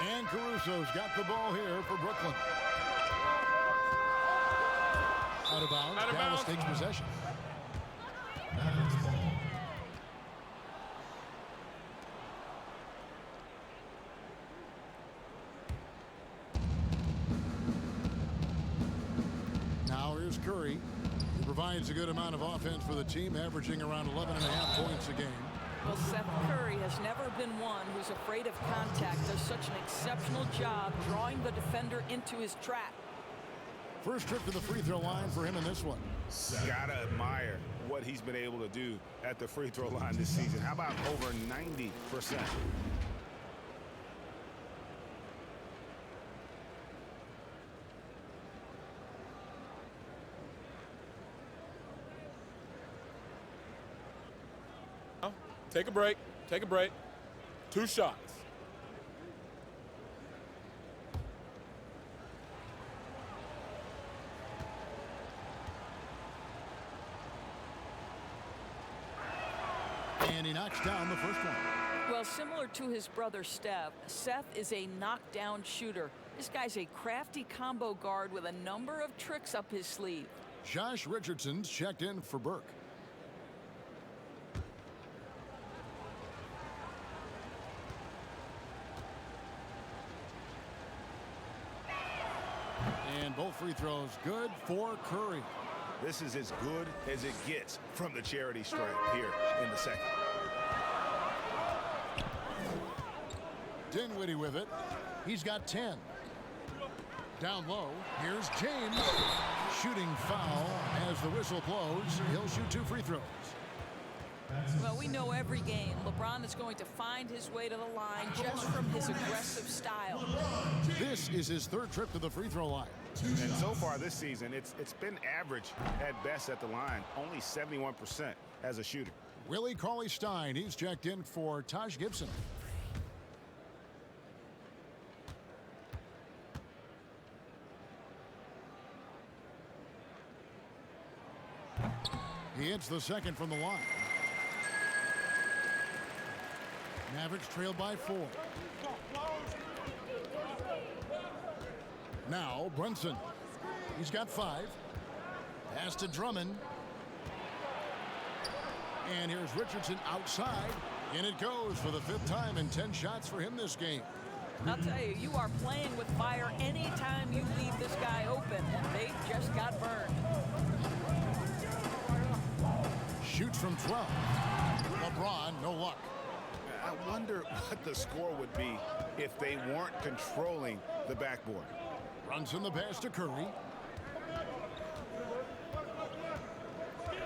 And Caruso's got the ball here for Brooklyn. Out of bounds. Dallas takes possession. Now here's Curry. He provides a good amount of offense for the team, averaging around 11.5 points a game. Well, Seth Curry has never been one who's afraid of contact, does such an exceptional job drawing the defender into his trap. First trip to the free throw line for him in this one. Gotta admire what he's been able to do at the free throw line this season. How about over 90%? Take a break. Take a break. 2 shots. And he knocks down the first one. Well, similar to his brother Steph, Seth is a knockdown shooter. This guy's a crafty combo guard with a number of tricks up his sleeve. Josh Richardson's checked in for Burke. And both free throws good for Curry. This is as good as it gets from the charity stripe here in the second. Dinwiddie with it. He's got 10. Down low, here's James. Shooting foul as the whistle blows. He'll shoot 2 free throws. Well, we know every game LeBron is going to find his way to the line just from his aggressive style. This is his 3rd trip to the free throw line. And so far this season, it's been average at best at the line, only 71% as a shooter. Willie Cauley-Stein, he's checked in for Taj Gibson. He hits the 2nd from the line. Mavericks trail by 4. Now Brunson. He's got 5. Pass to Drummond. And here's Richardson outside. And it goes for the 5th time in 10 shots for him this game. I'll tell you, you are playing with fire anytime you leave this guy open, and they just got burned. Shoots from 12. LeBron, no luck. I wonder what the score would be if they weren't controlling the backboard. Brunson the pass to Curry.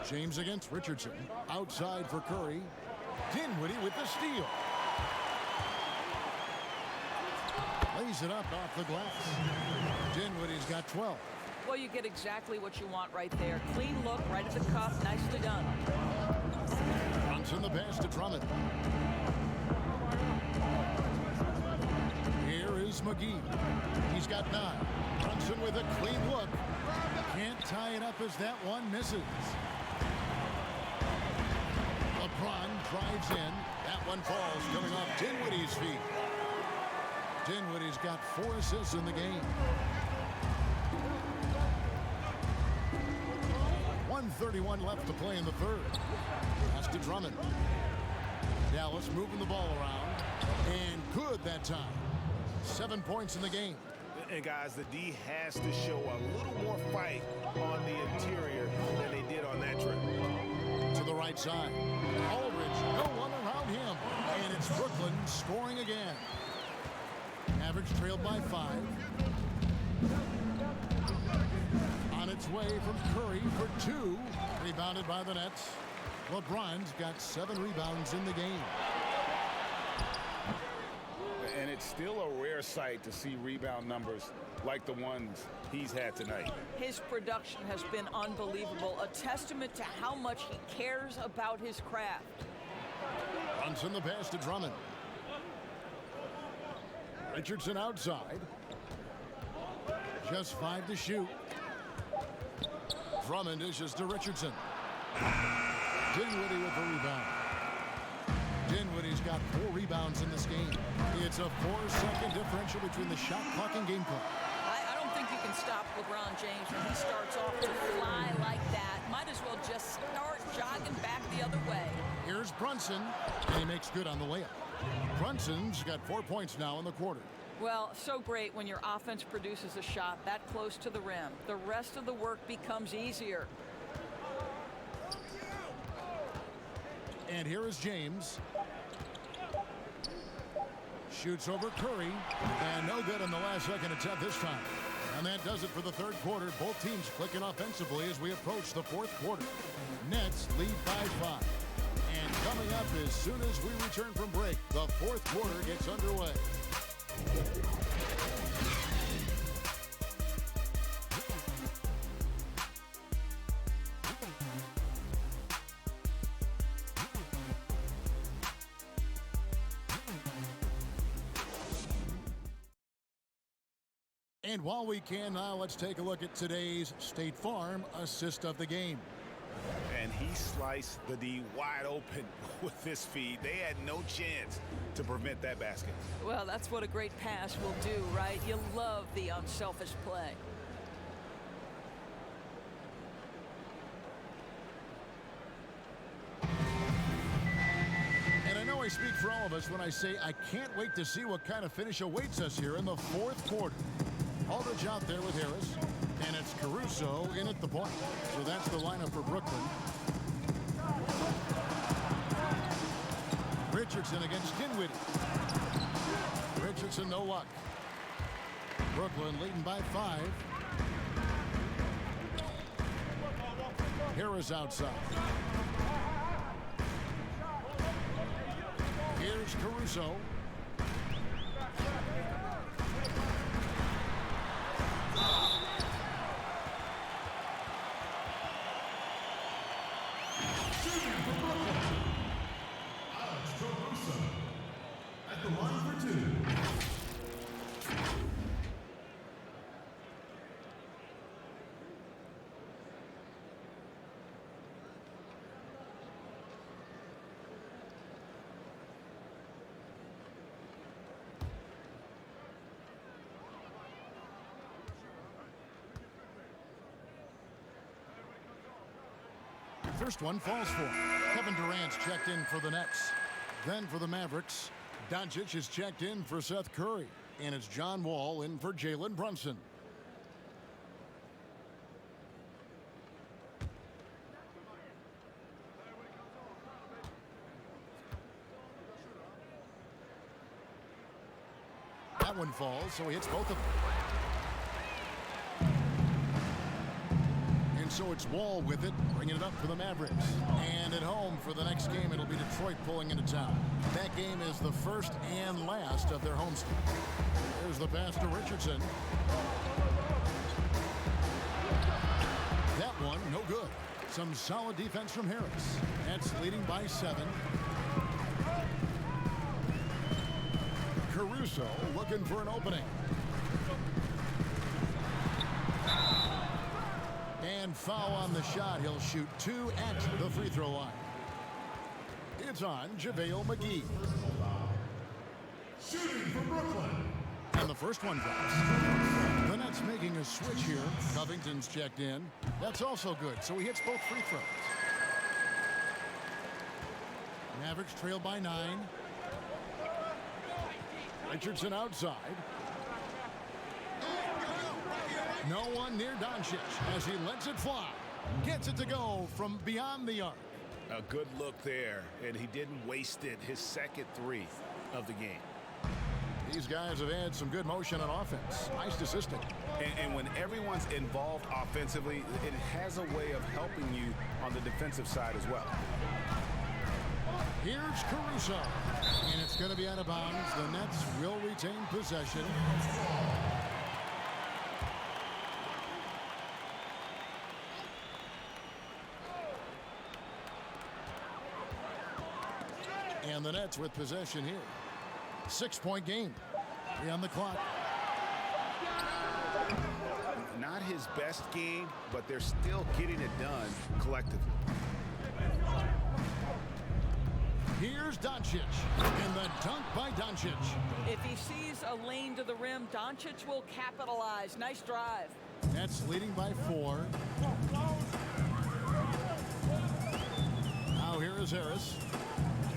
James against Richardson. Outside for Curry. Dinwiddie with the steal. Lays it up off the glass. Dinwiddie's got 12. Well, you get exactly what you want right there. Clean look, right at the cuff, nicely done. Brunson the pass to Drummond. Here is McGee. He's got 9. Brunson with a clean look. Can't tie it up as that one misses. LeBron drives in. That one falls, coming off Dinwiddie's feet. Dinwiddie's got 4 assists in the game. 1:31 left to play in the 3rd. Pass to Drummond. Dallas moving the ball around. And good that time. 7 points in the game. And guys, the D has to show a little more fight on the interior than they did on that trip. To the right side. Aldridge, no one around him. And it's Brooklyn scoring again. Mavericks trailed by 5. On its way from Curry for 2. Rebounded by the Nets. LeBron's got 7 rebounds in the game. And it's still a rare sight to see rebound numbers like the ones he's had tonight. His production has been unbelievable, a testament to how much he cares about his craft. Brunson the pass to Drummond. Richardson outside. Just 5 to shoot. Drummond dishes to Richardson. Dinwiddie with the rebound. Dinwiddie's got 4 rebounds in this game. It's a 4-second differential between the shot clock and game clock. I don't think you can stop LeBron James when he starts off to fly like that. Might as well just start jogging back the other way. Here's Brunson, and he makes good on the layup. Brunson's got 4 points now in the quarter. Well, so great when your offense produces a shot that close to the rim. The rest of the work becomes easier. And here is James. Shoots over Curry. And no good on the last second attempt this time. And that does it for the 3rd quarter. Both teams clicking offensively as we approach the 4th quarter. Nets lead by 5. And coming up as soon as we return from break, the 4th quarter gets underway. And while we can now, let's take a look at today's State Farm assist of the game. And he sliced the D wide open with this feed. They had no chance to prevent that basket. Well, that's what a great pass will do, right? You love the unselfish play. And I know I speak for all of us when I say I can't wait to see what kind of finish awaits us here in the 4th quarter. Aldridge out there with Harris, and it's Caruso in at the point. So that's the lineup for Brooklyn. Richardson against Dinwiddie. Richardson, no luck. Brooklyn leading by 5. Harris outside. Here's Caruso. First one falls for him. Kevin Durant's checked in for the Nets. Then for the Mavericks, Doncic is checked in for Seth Curry. And it's John Wall in for Jalen Brunson. That one falls, so he hits both of them. And so it's Wall with it, bringing it up for the Mavericks. And at home for the next game, it'll be Detroit pulling into town. That game is the first and last of their homestand. There's the pass to Richardson. That one, no good. Some solid defense from Harris. Nets leading by 7. Caruso looking for an opening. And foul on the shot. He'll shoot 2 at the free throw line. It's on JaVale McGee. Shooting for Brooklyn. And the first one drops. The Nets making a switch here. Covington's checked in. That's also good, so he hits both free throws. Mavericks trail by 9. Richardson outside. No one near Doncic as he lets it fly. Gets it to go from beyond the arc. A good look there, and he didn't waste it. His second 3 of the game. These guys have had some good motion on offense. Nice assisting. And when everyone's involved offensively, it has a way of helping you on the defensive side as well. Here's Caruso. And it's going to be out of bounds. The Nets will retain possession. And the Nets with possession here. 6-point game. 3 on the clock. Not his best game, but they're still getting it done collectively. Here's Doncic. And the dunk by Doncic. If he sees a lane to the rim, Doncic will capitalize. Nice drive. Nets leading by 4. Now here is Harris.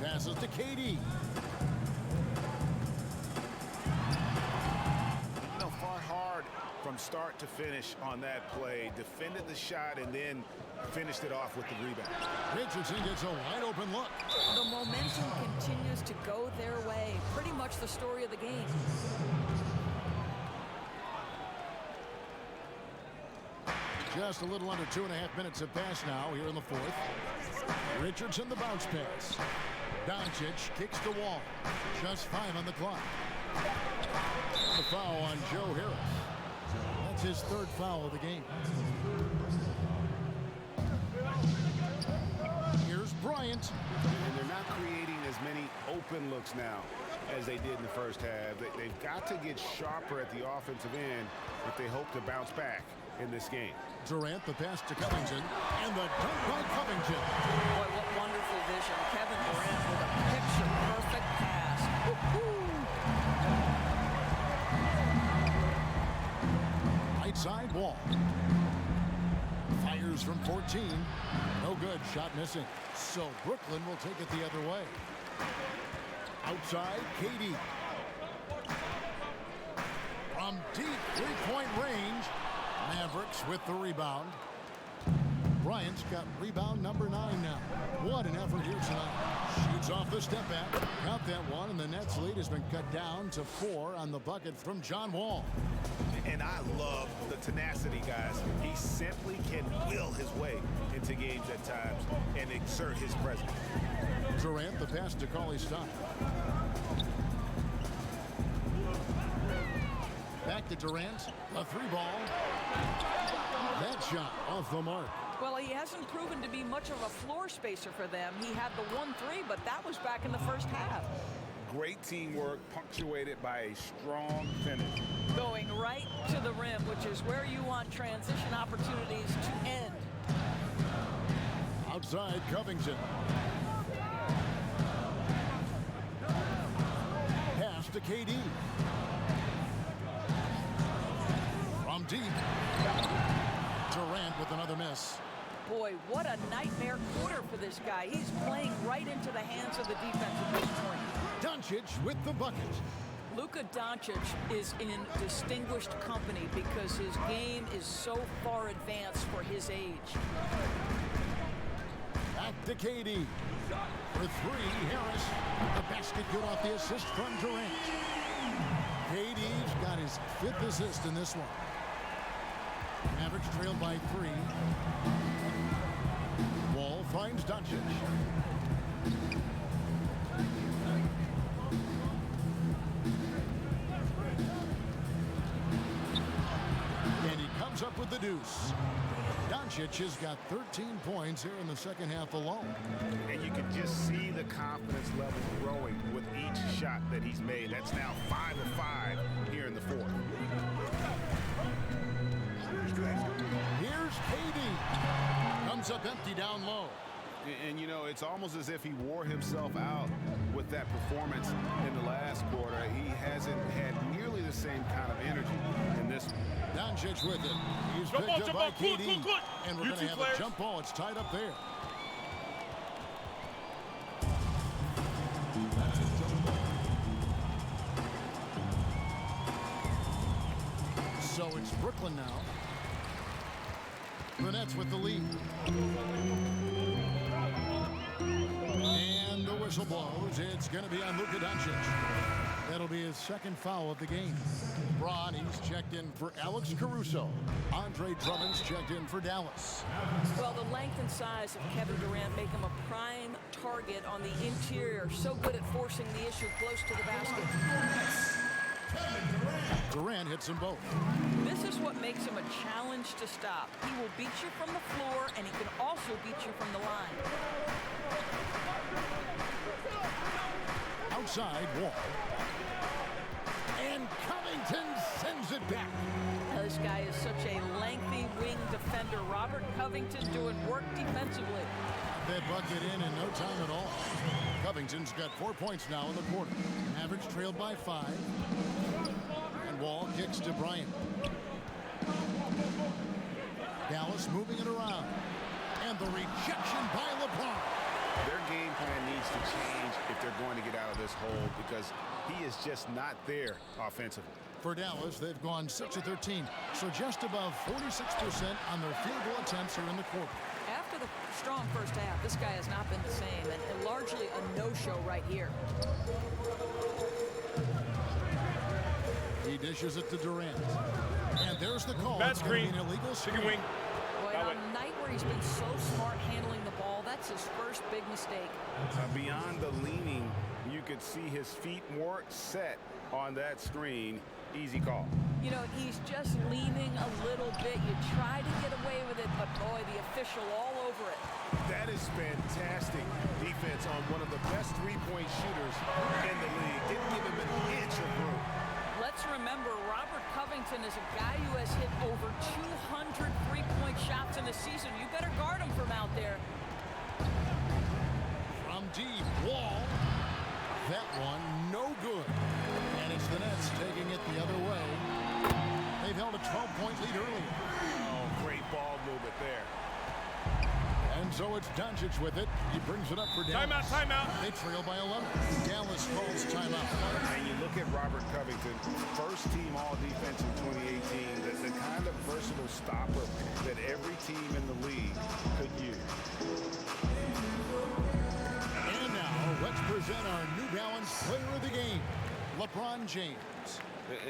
Passes to KD. Fought hard from start to finish on that play. Defended the shot and then finished it off with the rebound. Richardson gets a wide open look. The momentum continues to go their way. Pretty much the story of the game. Just a little under 2.5 minutes have passed now here in the 4th. Richardson the bounce pass. Doncic kicks the wall. Just 5 on the clock. The foul on Joe Harris. That's his 3rd foul of the game. Here's Bryant. And they're not creating as many open looks now as they did in the first half. They've got to get sharper at the offensive end if they hope to bounce back in this game. Durant the pass to Covington. And the dunk by Covington. Boy, what wonderful vision. Kevin Durant with a picture-perfect pass. Right side Wall. Fires from 14. No good. Shot missing. So Brooklyn will take it the other way. Outside, KD. From deep 3-point range. Mavericks with the rebound. Bryant's got rebound number 9 now. What an effort here tonight. Shoots off the step back. Got that one, and the Nets lead has been cut down to 4 on the bucket from John Wall. And I love the tenacity, guys. He simply can will his way into games at times and exert his presence. Durant, the pass to Cauley-Stein. Back to Durant. A 3-ball. That shot off the mark. Well, he hasn't proven to be much of a floor spacer for them. He had the 1-3, but that was back in the first half. Great teamwork punctuated by a strong finish. Going right to the rim, which is where you want transition opportunities to end. Outside, Covington. Pass to KD. From deep. Durant with another miss. Boy, what a nightmare quarter for this guy. He's playing right into the hands of the defense at this point. Doncic with the bucket. Luka Doncic is in distinguished company because his game is so far advanced for his age. Back to KD. For 3, Harris. The basket good off the assist from Durant. KD's got his 5th assist in this one. Mavericks trailed by 3. Wall finds Doncic. And he comes up with the deuce. Doncic has got 13 points here in the second half alone. And you can just see the confidence level growing with each shot that he's made. That's now 5 of 5 here in the fourth. Here's KD. Comes up empty down low. And, you know, it's almost as if he wore himself out with that performance in the last quarter. He hasn't had nearly the same kind of energy in this one. Doncic with it. He's picked up by KD. And we're going to have a jump ball. It's tied up there. So it's Brooklyn now. The Nets with the lead. And the whistle blows. It's going to be on Luka Doncic. That'll be his second foul of the game. Braun, he's checked in for Alex Caruso. Andre Drummond's checked in for Dallas. Well, the length and size of Kevin Durant make him a prime target on the interior. So good at forcing the issue close to the basket. Durant hits them both. This is what makes him a challenge to stop. He will beat you from the floor, and he can also beat you from the line. Outside, Wall. And Covington sends it back. Now, this guy is such a lengthy wing defender. Robert Covington doing work defensively. That bucket in no time at all. Covington's got 4 points now in the quarter. Mavericks trailed by 5. And Wall kicks to Bryant. Dallas moving it around. And the rejection by LeBron. Their game plan needs to change if they're going to get out of this hole because he is just not there offensively. For Dallas, they've gone 6 of 13, so just above 46% on their field goal attempts here in the quarter. After the strong first half, this guy has not been the same, and largely a no-show right here. He dishes it to Durant. And there's the call. Bad screen. An illegal screen. Wing. Boy, on a night where he's been so smart handling the ball, that's his first big mistake. Beyond the leaning, you could see his feet more set on that screen. Easy call. You know, he's just leaning a little bit. You try to get away with it, but boy, the official all over it. That is fantastic defense on one of the best three-point shooters in the league. Didn't give him an inch of room. Let's remember, Robert Covington is a guy who has hit over 200 three-point shots in a season. You better guard him from out there. From deep, Wall. That one, no good. And it's the Nets taking it the other way. They've held a 12-point lead earlier. Oh, great ball movement there. And so it's Doncic with it. He brings it up for Dallas. Timeout. They trail by 11. Dallas calls timeout. And you look at Robert Covington, first team all-defense in 2018, the kind of versatile stopper that every team in the league could use. And now present our New Balance Player of the Game, LeBron James.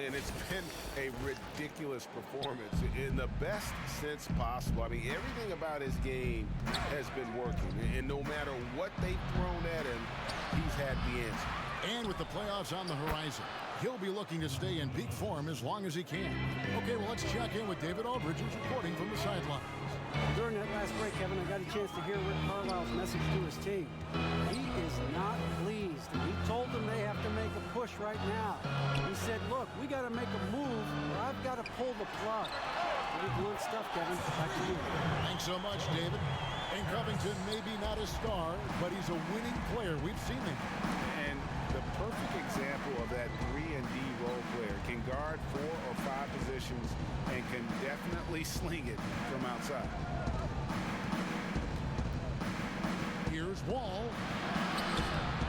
And it's been a ridiculous performance in the best sense possible. I mean, everything about his game has been working. And no matter what they've thrown at him, he's had the answer. And with the playoffs on the horizon, he'll be looking to stay in peak form as long as he can. Okay, well, let's check in with David Aldridge, who's reporting from the sidelines. During that last break, Kevin, I got a chance to hear Rick Carlisle's message to his team. He is not pleased. He told them they have to make a push right now. He said, look, we got to make a move or I've got to pull the plug. Pretty blunt stuff, Kevin. Back to you. Thanks so much, David. And Covington, maybe not a star, but he's a winning player. We've seen him. And the perfect example of that 3-and-D role player. Can guard 4 or 5 positions and can definitely sling it from outside. Here's Wall.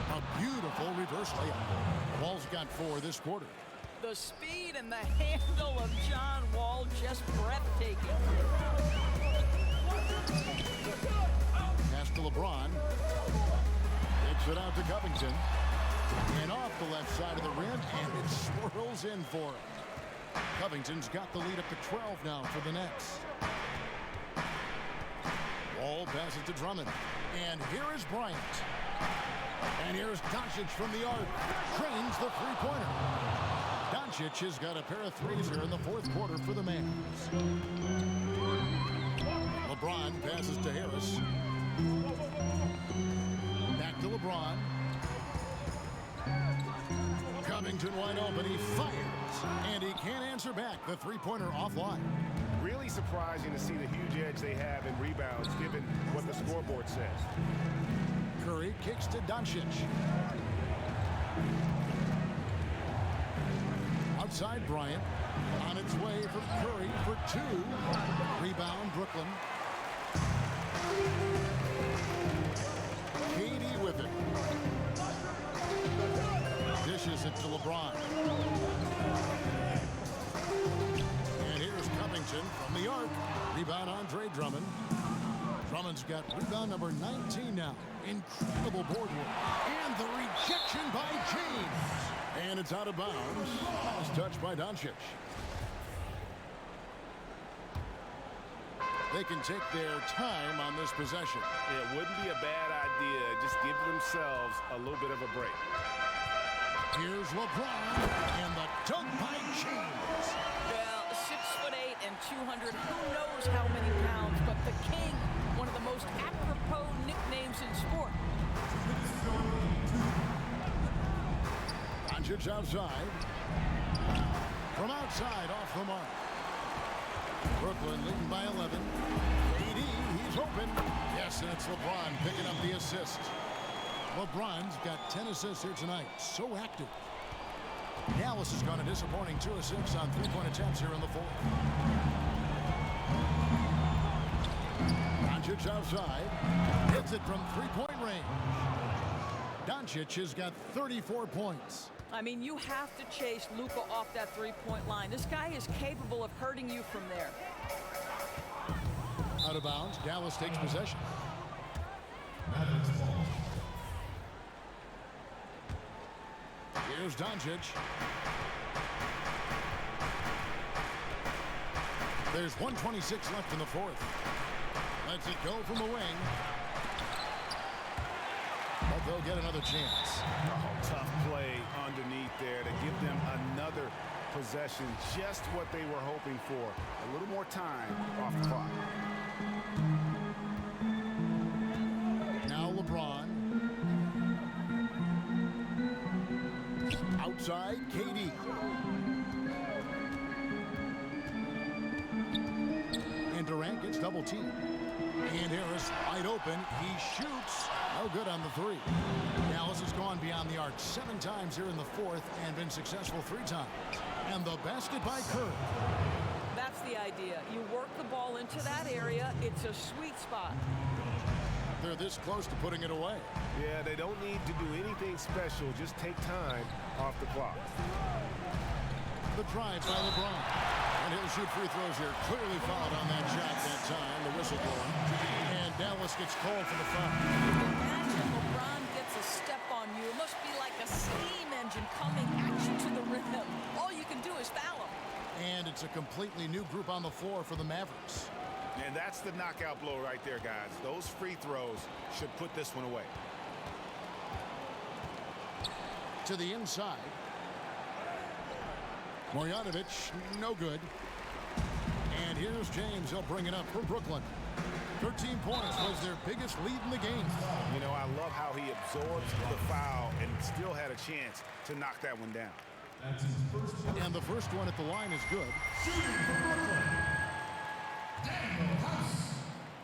A beautiful reverse layup. Wall's got 4 this quarter. The speed and the handle of John Wall just breathtaking. Pass to LeBron. Kicks it out to Covington. And off the left side of the rim, and it swirls in for him. Covington's got the lead up to 12 now for the Nets. Wall passes to Drummond. And here is Bryant. And here's Doncic from the arc. Trains the three-pointer. Doncic has got a pair of threes here in the fourth quarter for the Mavs. LeBron passes to Harris. Back to LeBron. Covington wide open. He fires. And he can't answer back. The three-pointer offline. Really surprising to see the huge edge they have in rebounds given what the scoreboard says. Curry kicks to Doncic. Outside Bryant. On its way from Curry for 2. Rebound Brooklyn. KD with it. Dishes it to LeBron. And here's Covington from the arc. Rebound Andre Drummond. Drummond's got rebound number 19 now. Incredible board work. And the rejection by James. And it's out of bounds. Last touch by Doncic. They can take their time on this possession. It wouldn't be a bad idea. Just give themselves a little bit of a break. Here's LeBron. And the dunk by James. Well, 6'8" and 200. Who knows how many pounds? But the King, one of the most apropos nicknames in sport. Doncic outside. From outside, off the mark. Brooklyn leading by 11. KD, he's open. Yes, and it's LeBron picking up the assist. LeBron's got 10 assists here tonight. So active. Dallas has gone a disappointing 2 of 6 on three-point attempts here in the fourth. Doncic outside. Hits it from three-point range. Doncic has got 34 points. I mean, you have to chase Luka off that three-point line. This guy is capable of hurting you from there. Out of bounds. Dallas takes possession. Here's Doncic. There's 1:26 left in the fourth. Lets it go from the wing. But they'll get another chance. Oh, tough play underneath there to give them another possession. Just what they were hoping for. A little more time off the clock. Now LeBron. Outside, KD. And Durant gets double teamed. And Harris wide open. He shoots. No good on the 3. Dallas has gone beyond the arc 7 times here in the fourth and been successful 3 times. And the basket by Curry. That's the idea. You work the ball into that area. It's a sweet spot. They're this close to putting it away. Yeah, they don't need to do anything special. Just take time off the clock. The drive by LeBron. And he'll shoot free throws here. Clearly fouled on that shot that time. The whistle blowing. And Dallas gets called for the foul. Imagine LeBron gets a step on you. It must opposition coming at you to the rim. All you can do is foul them. And it's a completely new group on the floor for the Mavericks. And that's the knockout blow right there, guys. Those free throws should put this one away. To the inside. Marjanovic, no good. And here's James. He'll bring it up for Brooklyn. 13 points was their biggest lead in the game. You know, I love how he absorbs the foul and still had a chance to knock that one down. And the first one at the line is good.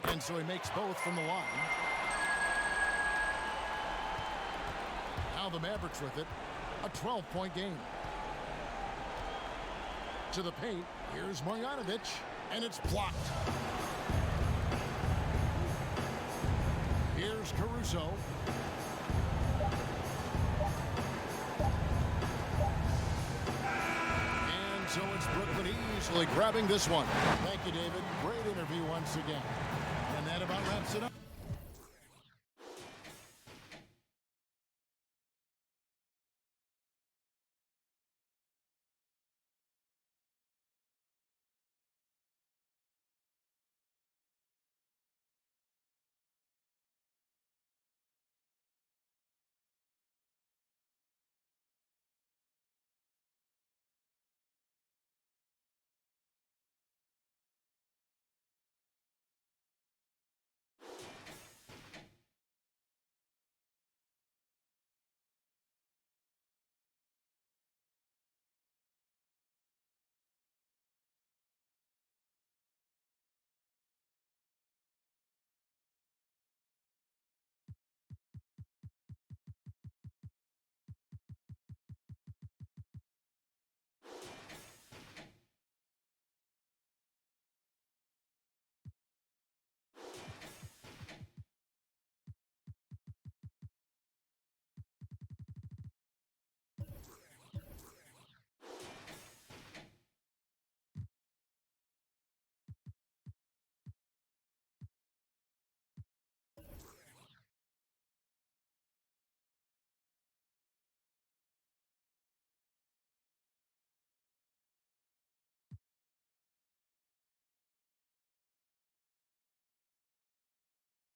And so he makes both from the line. Now the Mavericks with it. A 12-point game. To the paint. Here's Marjanovic. And it's blocked. Here's Caruso. And so it's Brooklyn easily grabbing this one. Thank you, David. Great interview once again. And that about wraps it up.